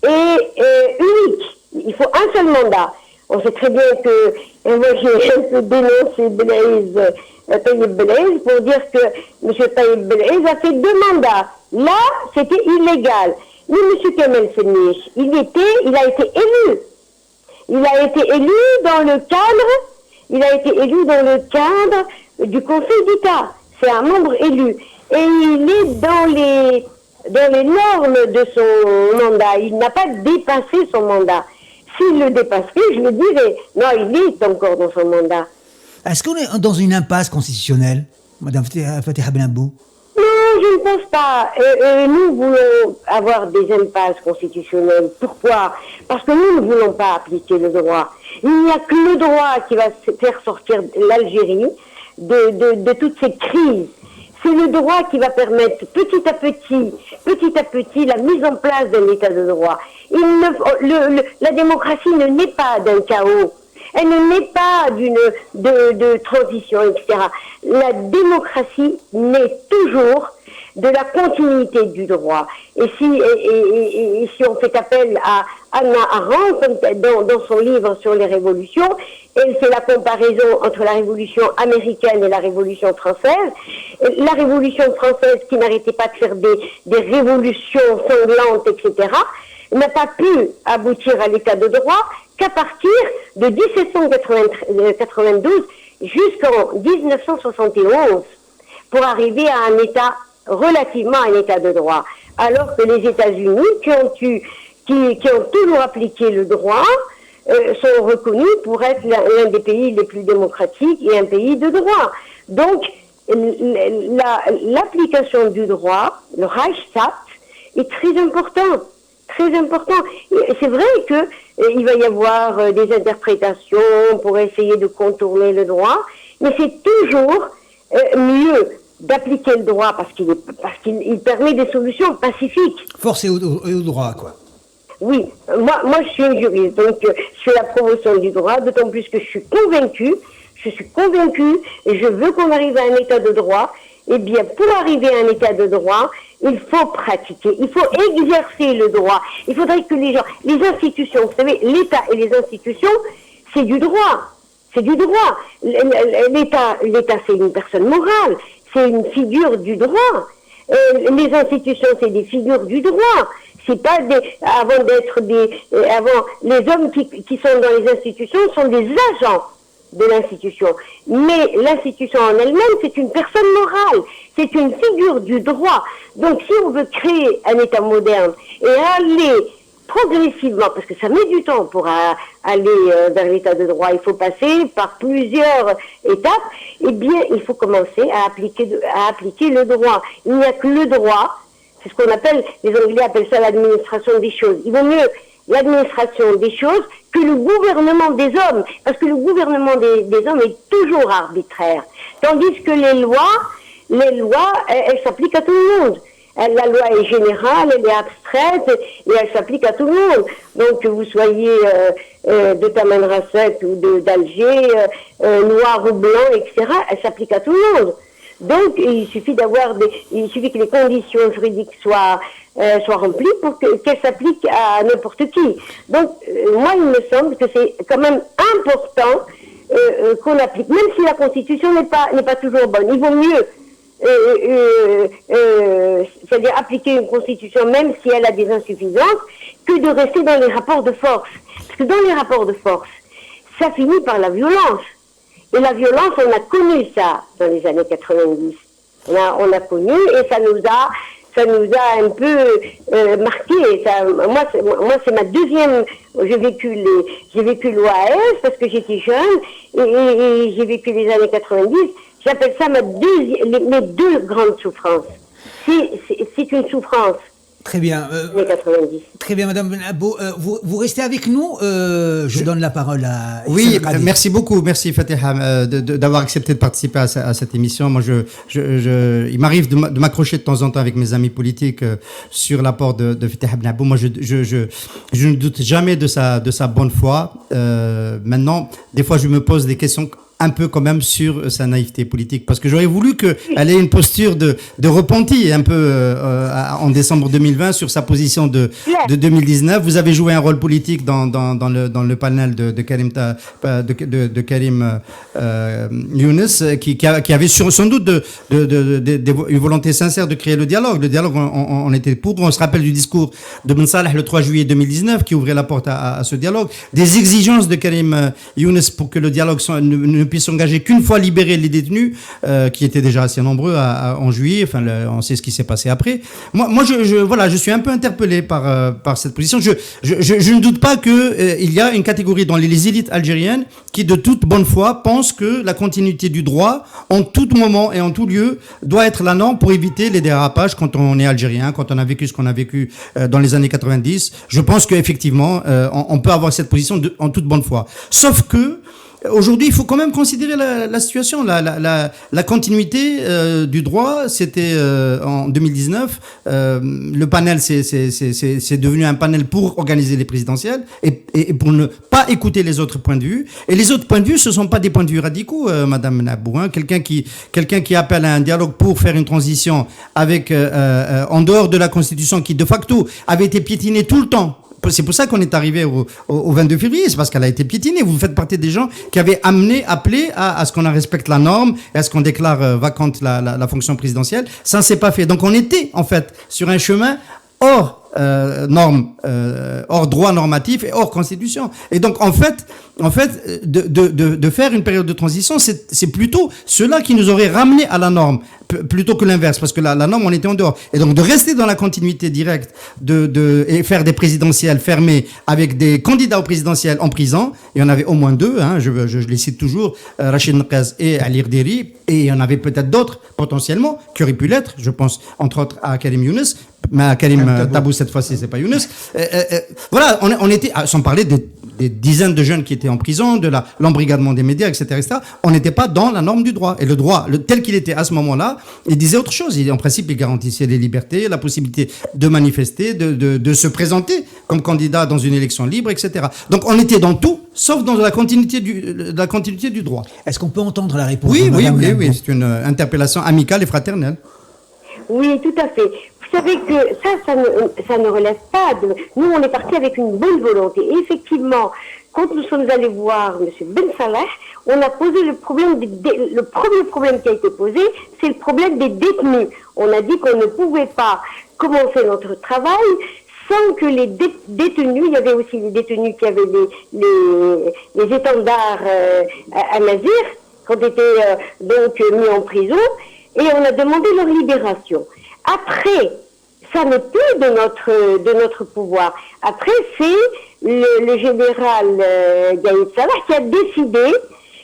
est unique. Il faut un seul mandat. On sait très bien que moi j'ai un peu dénoncé Taïeb Blaise pour dire que M. Taïeb Blaise a fait 2 mandats. Là, c'était illégal. Mais M. Kamel Fenniche, il a été élu. Il a été élu dans le cadre du Conseil d'État. C'est un membre élu. Et il est dans les normes de son mandat. Il n'a pas dépassé son mandat. S'il le dépasserait, je le dirais. Non, il est encore dans son mandat. Est-ce qu'on est dans une impasse constitutionnelle, Madame Fatiha Benabou? Non, je ne pense pas. Nous voulons avoir des impasses constitutionnelles. Pourquoi? Parce que nous ne voulons pas appliquer le droit. Il n'y a que le droit qui va faire sortir l'Algérie de toutes ces crises. C'est le droit qui va permettre petit à petit la mise en place d'un état de droit. La démocratie ne naît pas d'un chaos. Elle ne naît pas de transition, etc. La démocratie naît toujours de la continuité du droit. Et si on fait appel à Hannah Arendt, dans son livre sur les révolutions, elle fait la comparaison entre la révolution américaine et la révolution française. La révolution française, qui n'arrêtait pas de faire des révolutions sanglantes, etc., n'a pas pu aboutir à l'état de droit qu'à partir de 1792 jusqu'en 1971, pour arriver à un état, relativement à un état de droit. Alors que les États-Unis, qui ont toujours appliqué le droit, sont reconnus pour être l'un des pays les plus démocratiques et un pays de droit. Donc, l'application du droit, le Rechtsstaat, est très important. Très important. C'est vrai que il va y avoir des interprétations pour essayer de contourner le droit, mais c'est toujours mieux d'appliquer le droit parce qu'il permet des solutions pacifiques. Force et au droit, quoi. Oui, moi je suis une juriste, donc je fais la promotion du droit, d'autant plus que je suis convaincue et je veux qu'on arrive à un état de droit. Eh bien, pour arriver à un état de droit, il faut pratiquer, il faut exercer le droit. Il faudrait que les institutions, vous savez, l'État et les institutions, c'est du droit. C'est du droit. L'État, c'est une personne morale, c'est une figure du droit. Les institutions, c'est des figures du droit. C'est pas avant les hommes qui sont dans les institutions sont des agents de l'institution. Mais l'institution en elle-même, c'est une personne morale, c'est une figure du droit. Donc si on veut créer un État moderne et aller progressivement, parce que ça met du temps pour aller vers l'État de droit, il faut passer par plusieurs étapes, eh bien il faut commencer à appliquer le droit. Il n'y a que le droit, c'est ce qu'on appelle, les Anglais appellent ça l'administration des choses. Il vaut mieux l'administration des choses que le gouvernement des hommes, parce que le gouvernement des hommes est toujours arbitraire. Tandis que les lois, elles s'appliquent à tout le monde. La loi est générale, elle est abstraite, et elle s'applique à tout le monde. Donc que vous soyez de Tamanrasset ou d'Alger, noir ou blanc, etc., elle s'applique à tout le monde. Donc il suffit que les conditions juridiques soient remplies pour qu'elles s'appliquent à n'importe qui. Donc moi il me semble que c'est quand même important qu'on applique, même si la Constitution n'est pas toujours bonne. Il vaut mieux c'est-à-dire appliquer une Constitution même si elle a des insuffisances, que de rester dans les rapports de force. Parce que dans les rapports de force, ça finit par la violence. Et la violence, on a connu ça dans les années 90. On a connu et ça nous a un peu marqué. Moi, c'est ma deuxième. J'ai vécu l'OAS parce que j'étais jeune et j'ai vécu les années 90. J'appelle ça mes deux grandes souffrances. C'est une souffrance. Très bien. 90. Très bien, Madame Benabou. Vous restez avec nous. Je donne la parole à... Oui, merci beaucoup. Merci Fatiha d'avoir accepté de participer à cette émission. Moi, il m'arrive de m'accrocher de temps en temps avec mes amis politiques sur l'apport de Fatiha Benabou. Moi, je ne doute jamais de sa bonne foi. Maintenant, des fois, je me pose des questions un peu quand même sur sa naïveté politique, parce que j'aurais voulu qu'elle ait une posture de repenti un peu en décembre 2020 sur sa position de 2019. Vous avez joué un rôle politique dans le panel de Karim Younes qui avait sans doute une volonté sincère de créer le dialogue. Le dialogue, on était pour. On se rappelle du discours de Ben Salah le 3 juillet 2019 qui ouvrait la porte à ce dialogue. Des exigences de Karim Younes pour que le dialogue ne puisse s'engager qu'une fois libérés les détenus, qui étaient déjà assez nombreux en juillet. Enfin, on sait ce qui s'est passé après. Moi, je suis un peu interpellé par cette position. Je ne doute pas que il y a une catégorie dans les élites algériennes qui, de toute bonne foi, pensent que la continuité du droit, en tout moment et en tout lieu, doit être la norme pour éviter les dérapages quand on est algérien, quand on a vécu ce qu'on a vécu dans les années 90. Je pense qu'effectivement, on peut avoir cette position en toute bonne foi. Sauf que aujourd'hui, il faut quand même considérer la situation, la continuité du droit. C'était en 2019, le panel c'est devenu un panel pour organiser les présidentielles et pour ne pas écouter les autres points de vue. Et les autres points de vue, ce sont pas des points de vue radicaux, Madame Nabou. Quelqu'un qui appelle à un dialogue pour faire une transition avec en dehors de la Constitution qui de facto avait été piétinée tout le temps. C'est pour ça qu'on est arrivé au 22 février, c'est parce qu'elle a été piétinée. Vous faites partie des gens qui avaient appelé à ce qu'on respecte la norme et à ce qu'on déclare vacante la fonction présidentielle. Ça ne s'est pas fait. Donc on était en fait sur un chemin hors normes, hors droit normatif et hors constitution. Et donc en fait, de faire une période de transition, c'est plutôt cela qui nous aurait ramené à la norme plutôt que l'inverse, parce que la norme, on était en dehors. Et donc de rester dans la continuité directe et faire des présidentielles fermées avec des candidats au présidentiel en prison. Il y en avait au moins deux, je les cite toujours, Rachid Nqaz et Ali Rderi, et il y en avait peut-être d'autres potentiellement qui auraient pu l'être. Je pense entre autres à Karim Younes, mais à Karim Tabou cette fois-ci, c'est pas Younes. Voilà, on était, sans parler des dizaines de jeunes qui étaient en prison, de l'embrigadement des médias, etc. On n'était pas dans la norme du droit. Et le droit, tel qu'il était à ce moment-là, il disait autre chose. En principe, il garantissait les libertés, la possibilité de manifester, de se présenter comme candidat dans une élection libre, etc. Donc on était dans tout, sauf dans la continuité du droit. Est-ce qu'on peut entendre la réponse? Oui, c'est une interpellation amicale et fraternelle. Oui, tout à fait. Vous savez que ça ne relève pas de... Nous, on est parti avec une bonne volonté. Et effectivement, quand nous sommes allés voir M. Ben Salah, on a posé le problème, le premier problème qui a été posé, c'est le problème des détenus. On a dit qu'on ne pouvait pas commencer notre travail sans que les détenus, il y avait aussi les détenus qui avaient les étendards à Nazir, qui ont été donc mis en prison, et on a demandé leur libération. Après, ça n'est plus de notre pouvoir. Après, c'est le général Gaïd Salah qui a décidé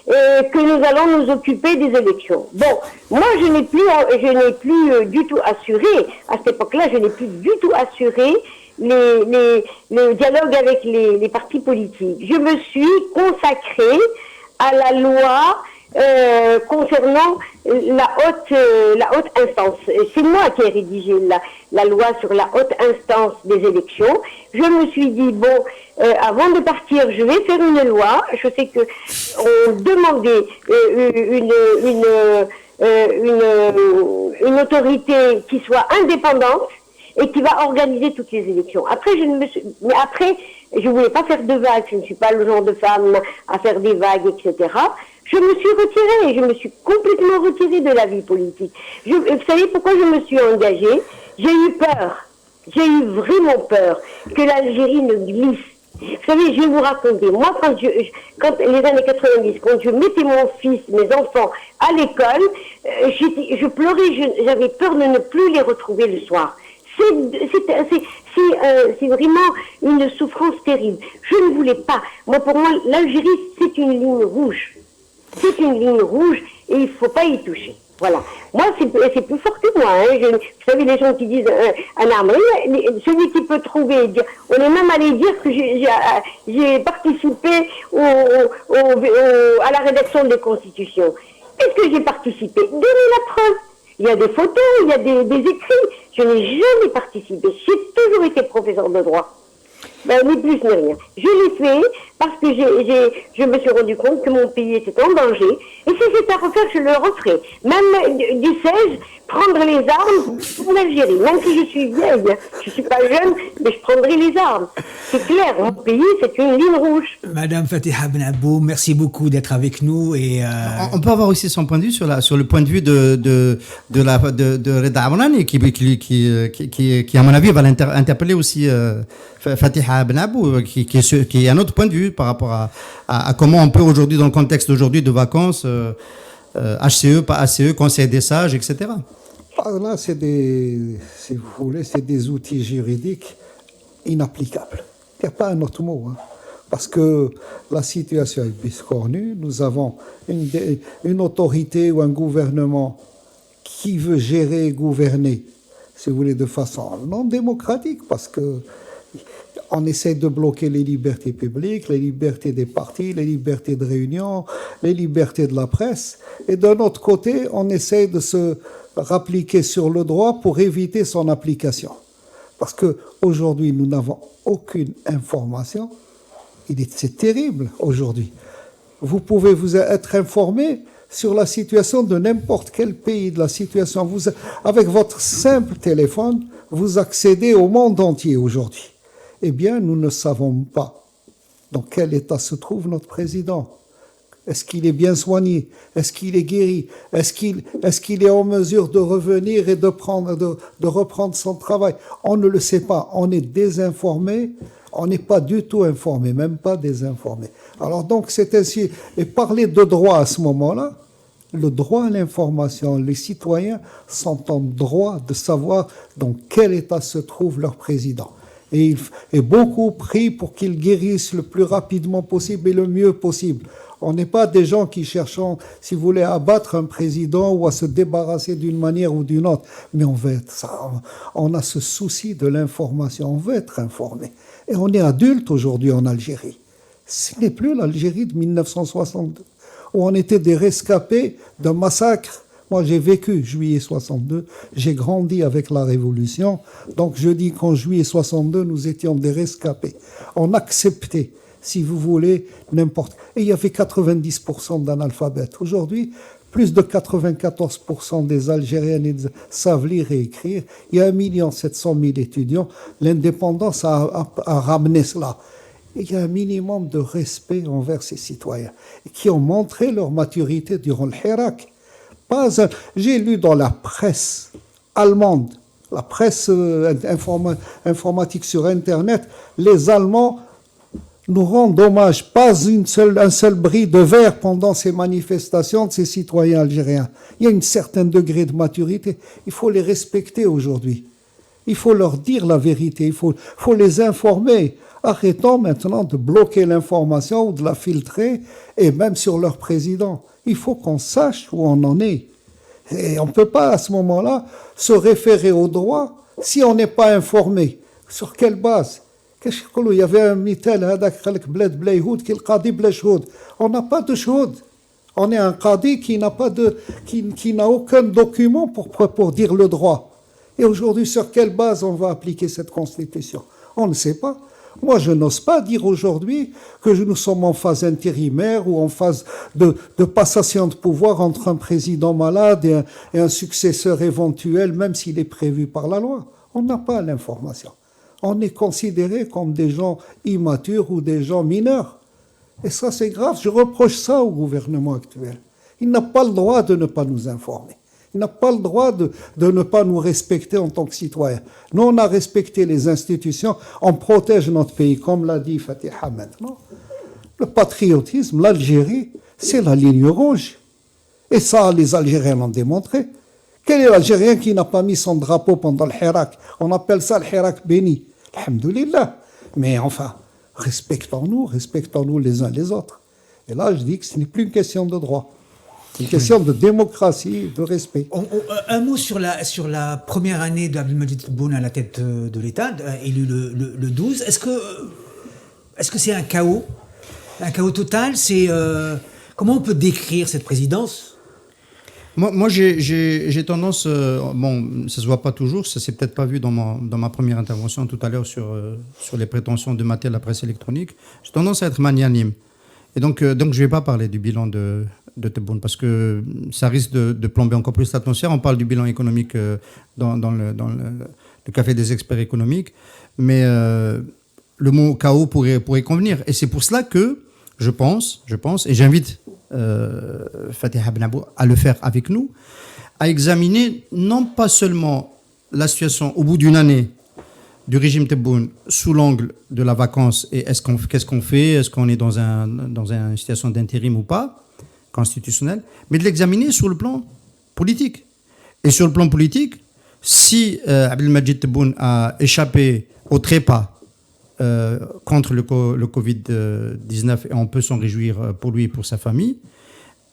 que nous allons nous occuper des élections. Bon, moi je n'ai plus du tout assuré, à cette époque-là, je n'ai plus du tout assuré le dialogue avec les partis politiques. Je me suis consacrée à la loi concernant la haute instance. C'est moi qui ai rédigé la loi sur la haute instance des élections. Je me suis dit, bon, avant de partir, je vais faire une loi. Je sais que on demandait une autorité qui soit indépendante et qui va organiser toutes les élections. Après, je voulais pas faire de vagues. Je ne suis pas le genre de femme à faire des vagues, etc. Je me suis retirée, je me suis complètement retirée de la vie politique. Vous savez pourquoi je me suis engagée? J'ai eu peur. J'ai eu vraiment peur que l'Algérie ne glisse. Vous savez, je vais vous raconter. Moi, quand les années 90, quand je mettais mon fils, mes enfants à l'école, je pleurais, j'avais peur de ne plus les retrouver le soir. C'est vraiment une souffrance terrible. Je ne voulais pas. Moi, pour moi, l'Algérie, c'est une ligne rouge. C'est une ligne rouge et il ne faut pas y toucher. Voilà. Moi, c'est plus fort que moi. Vous savez, les gens qui disent un arme, celui qui peut trouver, dire, on est même allé dire que j'ai participé à la rédaction des constitutions. Est-ce que j'ai participé? Donnez la preuve. Il y a des photos, il y a des écrits. Je n'ai jamais participé. J'ai toujours été professeur de droit. Ni plus ni rien. Je l'ai fait parce que je me suis rendu compte que mon pays était en danger. Et si c'était à refaire, je le referai. Même du 16, prendre les armes pour l'Algérie. Même si je suis vieille, je ne suis pas jeune, mais je prendrai les armes. C'est clair, mon pays, c'est une ligne rouge. Madame Fatiha Benabou, merci beaucoup d'être avec nous. Et on peut avoir aussi son point de vue sur le point de vue de Reda Amrani, qui à mon avis va interpeller aussi Fatiha Benabou, qui est un autre point de vue par rapport à comment on peut aujourd'hui, dans le contexte d'aujourd'hui de vacances, HCE, pas HCE, Conseil des sages, etc. Là, si vous voulez, c'est des outils juridiques inapplicables. Il n'y a pas un autre mot. Parce que la situation est biscornue. Nous avons une autorité ou un gouvernement qui veut gérer et gouverner, si vous voulez, de façon non démocratique, parce que On essaie de bloquer les libertés publiques, les libertés des partis, les libertés de réunion, les libertés de la presse. Et d'un autre côté, on essaie de se rappliquer sur le droit pour éviter son application. Parce qu'aujourd'hui, nous n'avons aucune information. C'est terrible aujourd'hui. Vous pouvez vous être informé sur la situation de n'importe quel pays, de la situation. Avec votre simple téléphone, vous accédez au monde entier aujourd'hui. Eh bien, nous ne savons pas dans quel état se trouve notre président. Est-ce qu'il est bien soigné? Est-ce qu'il est guéri? Est-ce qu'il est en mesure de revenir et de reprendre son travail? On ne le sait pas. On est désinformé. On n'est pas du tout informé, même pas désinformé. Alors donc, c'est ainsi. Et parler de droit à ce moment-là, le droit à l'information, les citoyens sont en droit de savoir dans quel état se trouve leur président. Et il est beaucoup pris pour qu'il guérisse le plus rapidement possible et le mieux possible. On n'est pas des gens qui cherchent, si vous voulez, à abattre un président ou à se débarrasser d'une manière ou d'une autre. Mais on a ce souci de l'information, on veut être informé. Et on est adulte aujourd'hui en Algérie. Ce n'est plus l'Algérie de 1962, où on était des rescapés d'un massacre. Moi, j'ai vécu juillet 62, j'ai grandi avec la Révolution. Donc, je dis qu'en juillet 62, nous étions des rescapés. On acceptait, si vous voulez, n'importe... Et il y avait 90% d'analphabètes. Aujourd'hui, plus de 94% des Algériens savent lire et écrire. Il y a 1 700 000 étudiants. L'indépendance a ramené cela. Et il y a un minimum de respect envers ces citoyens qui ont montré leur maturité durant le Hirak. J'ai lu dans la presse allemande, la presse informatique sur Internet, les Allemands nous rendent hommage, pas un seul bris de verre pendant ces manifestations de ces citoyens algériens. Il y a un certain degré de maturité. Il faut les respecter aujourd'hui. Il faut leur dire la vérité. Il faut les informer. Arrêtons maintenant de bloquer l'information ou de la filtrer, et même sur leur président. Il faut qu'on sache où on en est. Et on ne peut pas à ce moment-là se référer au droit si on n'est pas informé. Sur quelle base? Il y avait un mitel, on n'a pas de shhoud. On est un qadi qui n'a aucun document pour dire le droit. Et aujourd'hui, sur quelle base on va appliquer cette constitution? On ne sait pas. Moi, je n'ose pas dire aujourd'hui que nous sommes en phase intérimaire ou en phase de passation de pouvoir entre un président malade et un successeur éventuel, même s'il est prévu par la loi. On n'a pas l'information. On est considérés comme des gens immatures ou des gens mineurs. Et ça, c'est grave. Je reproche ça au gouvernement actuel. Il n'a pas le droit de ne pas nous informer. Il n'a pas le droit de ne pas nous respecter en tant que citoyens. Nous, on a respecté les institutions, on protège notre pays, comme l'a dit Fatiha maintenant. Le patriotisme, l'Algérie, c'est la ligne rouge. Et ça, les Algériens l'ont démontré. Quel est l'Algérien qui n'a pas mis son drapeau pendant le Hirak? On appelle ça le Hirak béni. Alhamdoulilah. Mais enfin, respectons-nous les uns les autres. Et là, je dis que ce n'est plus une question de droit. C'est une question de démocratie, de respect. Un mot sur la première année d'Abdelmadjid Tebboune à la tête de l'État, élu le 12. Est-ce que c'est un chaos? Un chaos total? Comment on peut décrire cette présidence? Moi j'ai tendance, bon, ça se voit pas toujours, ça s'est peut-être pas vu dans ma première intervention tout à l'heure sur les prétentions de mater la presse électronique. J'ai tendance à être magnanime. Et donc je vais pas parler du bilan de Tebboune parce que ça risque de plomber encore plus l'atmosphère. On parle du bilan économique dans le café des experts économiques, mais le mot chaos pourrait convenir. Et c'est pour cela que je pense, et j'invite Fatiha Benabou à le faire avec nous, à examiner non pas seulement la situation au bout d'une année du régime Tebboune sous l'angle de la vacance et qu'est-ce qu'on fait, est-ce qu'on est dans une situation d'intérim ou pas, constitutionnelle, mais de l'examiner sur le plan politique. Et sur le plan politique, si Abdelmadjid Tebboune a échappé au trépas contre le Covid-19, et on peut s'en réjouir pour lui et pour sa famille,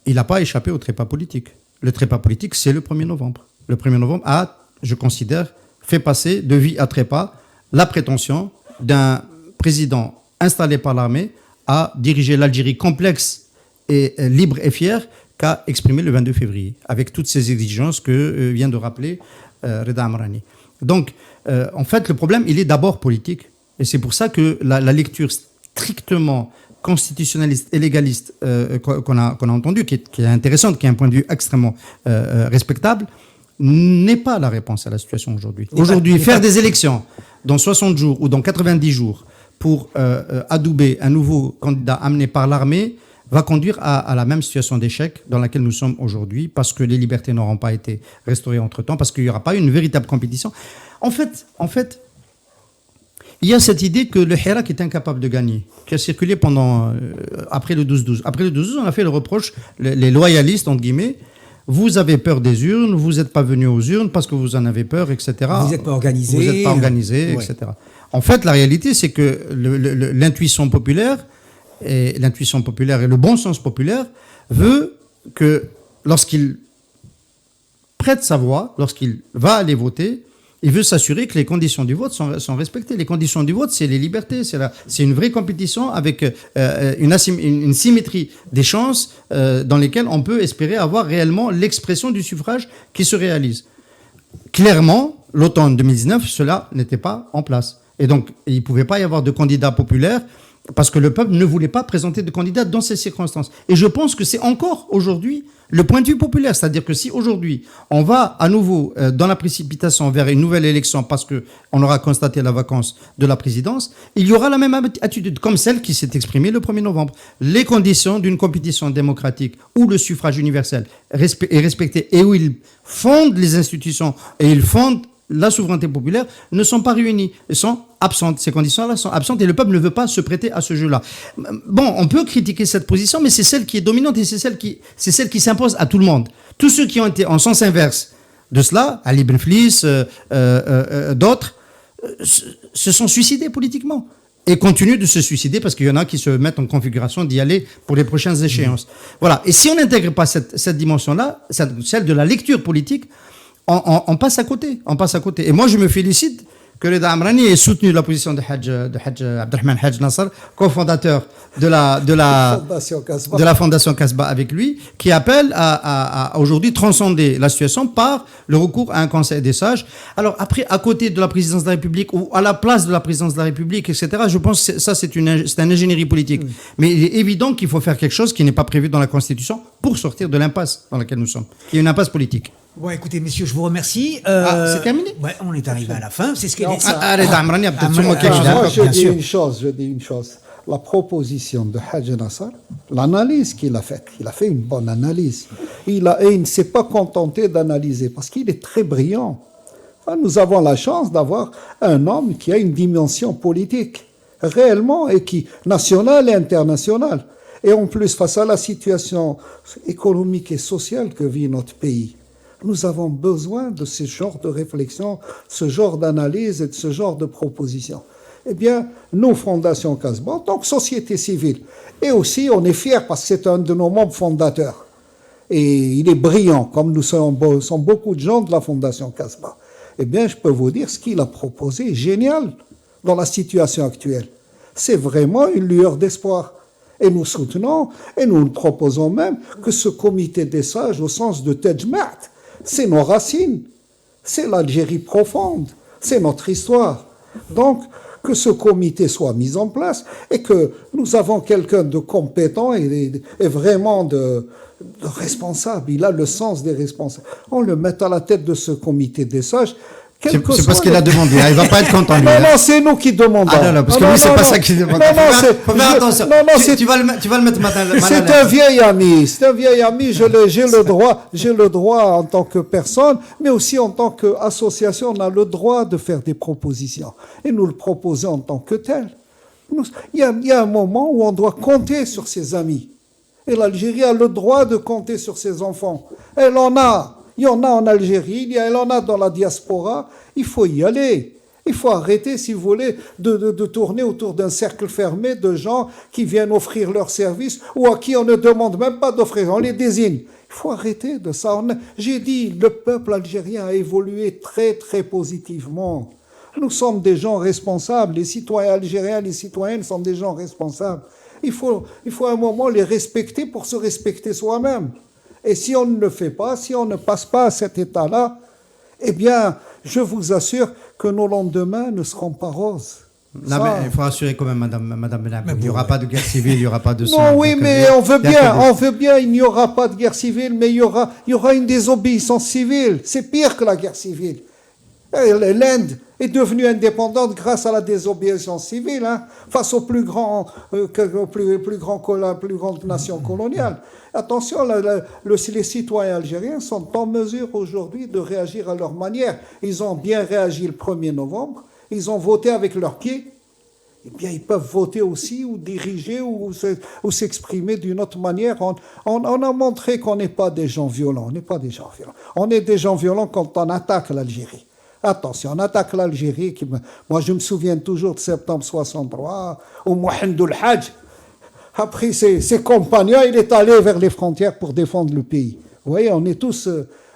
il n'a pas échappé au trépas politique. Le trépas politique, c'est le 1er novembre. Le 1er novembre a, je considère, fait passer de vie à trépas la prétention d'un président installé par l'armée à diriger l'Algérie complexe et libre et fière qu'a exprimé le 22 février, avec toutes ces exigences que vient de rappeler Reda Amrani. Donc, en fait, le problème, il est d'abord politique. Et c'est pour ça que la lecture strictement constitutionnaliste et légaliste qu'on a entendue, qui est intéressante, qui est un point de vue extrêmement respectable, n'est pas la réponse à la situation aujourd'hui. Aujourd'hui, faire des élections dans 60 jours ou dans 90 jours pour adouber un nouveau candidat amené par l'armée va conduire à la même situation d'échec dans laquelle nous sommes aujourd'hui, parce que les libertés n'auront pas été restaurées entre-temps, parce qu'il n'y aura pas une véritable compétition. En fait, il y a cette idée que le Hirak est incapable de gagner, qui a circulé après le 12-12. Après le 12-12, on a fait le reproche, les loyalistes, entre guillemets, vous avez peur des urnes, vous n'êtes pas venus aux urnes parce que vous en avez peur, etc. Vous n'êtes pas organisé. Vous n'êtes pas organisé, etc. En fait, la réalité, c'est que l'intuition populaire et le bon sens populaire veut que lorsqu'il prête sa voix, lorsqu'il va aller voter, il veut s'assurer que les conditions du vote sont respectées. Les conditions du vote, c'est les libertés. C'est une vraie compétition avec une symétrie des chances dans lesquelles on peut espérer avoir réellement l'expression du suffrage qui se réalise. Clairement, l'automne 2019, cela n'était pas en place. Et donc, il ne pouvait pas y avoir de candidat populaire parce que le peuple ne voulait pas présenter de candidat dans ces circonstances. Et je pense que c'est encore aujourd'hui le point de vue populaire. C'est-à-dire que si aujourd'hui, on va à nouveau dans la précipitation vers une nouvelle élection parce qu'on aura constaté la vacance de la présidence, il y aura la même attitude comme celle qui s'est exprimée le 1er novembre. Les conditions d'une compétition démocratique où le suffrage universel est respecté et où il fonde les institutions et il fonde la souveraineté populaire ne sont pas réunies, elles sont absentes. Ces conditions-là sont absentes et le peuple ne veut pas se prêter à ce jeu-là. Bon, on peut critiquer cette position, mais c'est celle qui est dominante et c'est celle qui s'impose à tout le monde. Tous ceux qui ont été en sens inverse de cela, Ali Benflis, d'autres, se sont suicidés politiquement. Et continuent de se suicider parce qu'il y en a qui se mettent en configuration d'y aller pour les prochaines échéances. Voilà. Et si on n'intègre pas cette dimension-là, celle de la lecture politique, on passe à côté. Et moi, je me félicite que Reda Amrani ait soutenu la position de Hajj Abdelrahman Hajj Nasser, cofondateur de la Fondation Kasbah avec lui, qui appelle à aujourd'hui transcender la situation par le recours à un conseil des sages. Alors après, à côté de la présidence de la République ou à la place de la présidence de la République, etc., je pense que ça, c'est une ingénierie politique. Mais il est évident qu'il faut faire quelque chose qui n'est pas prévu dans la Constitution pour sortir de l'impasse dans laquelle nous sommes, qui est une impasse politique. Bon, écoutez, messieurs, je vous remercie. C'est terminé. Ouais, on est arrivé à la fin. C'est ce que Reda Amrani a peut-être sûrement quelque chose à dire. Je dis une chose. La proposition de Hajj Nasser, l'analyse qu'il a faite, il a fait une bonne analyse. Et il ne s'est pas contenté d'analyser parce qu'il est très brillant. Enfin, nous avons la chance d'avoir un homme qui a une dimension politique, réellement, et nationale et internationale. Et en plus, face à la situation économique et sociale que vit notre pays, nous avons besoin de ce genre de réflexion, ce genre d'analyse et de ce genre de proposition. Eh bien, nous, Fondation Kasbah, en tant que société civile, et aussi on est fiers parce que c'est un de nos membres fondateurs. Et il est brillant, comme nous sommes beaucoup de gens de la Fondation Kasbah. Eh bien, je peux vous dire, ce qu'il a proposé est génial dans la situation actuelle. C'est vraiment une lueur d'espoir. Et nous soutenons, et nous proposons même que ce comité des sages, au sens de Tejmat, c'est nos racines, c'est l'Algérie profonde, c'est notre histoire. Donc, que ce comité soit mis en place et que nous avons quelqu'un de compétent et vraiment de responsable. Il a le sens des responsables. On le met à la tête de ce comité des sages. C'est parce qu'il a demandé, il ne va pas être content. Non, c'est nous qui demandons. Ah non, parce que lui, c'est pas ça qu'il demande. Faut faire attention. Tu vas le mettre mal à l'aise. C'est un vieil ami, j'ai le droit en tant que personne, mais aussi en tant qu'association, on a le droit de faire des propositions. Et nous le proposons en tant que tel. Il y a un moment où on doit compter sur ses amis. Et l'Algérie a le droit de compter sur ses enfants. Elle en a. Il y en a en Algérie, il en a dans la diaspora. Il faut y aller. Il faut arrêter, si vous voulez, de tourner autour d'un cercle fermé de gens qui viennent offrir leurs services ou à qui on ne demande même pas d'offrir, on les désigne. Il faut arrêter de ça. J'ai dit, le peuple algérien a évolué très, très positivement. Nous sommes des gens responsables. Les citoyens algériens, les citoyennes sont des gens responsables. Il faut à un moment les respecter pour se respecter soi-même. Et si on ne le fait pas, si on ne passe pas à cet état-là, eh bien, je vous assure que nos lendemains ne seront pas roses. Non, mais il faut rassurer quand même, Madame Benabou. Il n'y aura pas de guerre civile, il n'y aura pas de sang. Non, oui, mais on veut bien, il n'y aura pas de guerre civile, mais il y aura une désobéissance civile. C'est pire que la guerre civile. L'Inde est devenue indépendante grâce à la désobéissance civile, face aux plus grandes nations coloniales. Attention, les citoyens algériens sont en mesure aujourd'hui de réagir à leur manière. Ils ont bien réagi le 1er novembre, ils ont voté avec leurs pieds. Eh bien, ils peuvent voter aussi ou diriger ou s'exprimer d'une autre manière. On a montré qu'on n'est pas des gens violents. On n'est pas des gens violents. On est des gens violents quand on attaque l'Algérie. Attention, on attaque l'Algérie. Moi, je me souviens toujours de septembre 63, où Mohamed El-Hadj a pris ses compagnons, il est allé vers les frontières pour défendre le pays. Vous voyez, on est tous...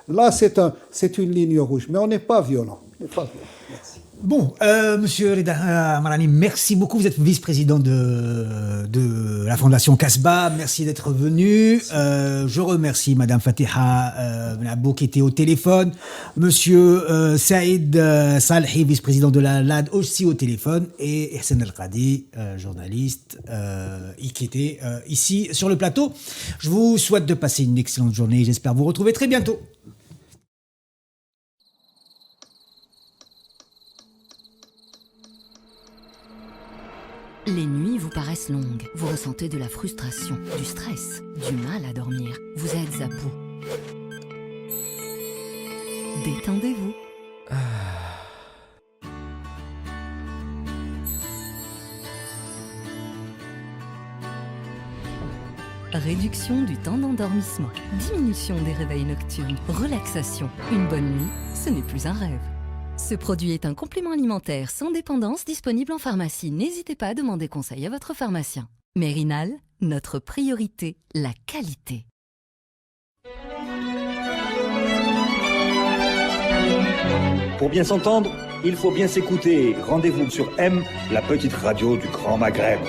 là, c'est une ligne rouge, mais on n'est pas violent. Merci. Bon, Monsieur Reda Marani, merci beaucoup. Vous êtes vice-président de la Fondation Casbah. Merci d'être venu. Je remercie Madame Fatiha Benabou qui était au téléphone. Monsieur Saïd Salhi, vice-président de la LAD, aussi au téléphone. Et Hassan El-Qadi, journaliste, qui était ici sur le plateau. Je vous souhaite de passer une excellente journée. J'espère vous retrouver très bientôt. Les nuits vous paraissent longues, vous ressentez de la frustration, du stress, du mal à dormir, vous êtes à bout. Détendez-vous. Réduction du temps d'endormissement, diminution des réveils nocturnes, relaxation. Une bonne nuit, ce n'est plus un rêve. Ce produit est un complément alimentaire sans dépendance disponible en pharmacie. N'hésitez pas à demander conseil à votre pharmacien. Mérinal, notre priorité, la qualité. Pour bien s'entendre, il faut bien s'écouter. Rendez-vous sur M, la petite radio du Grand Maghreb.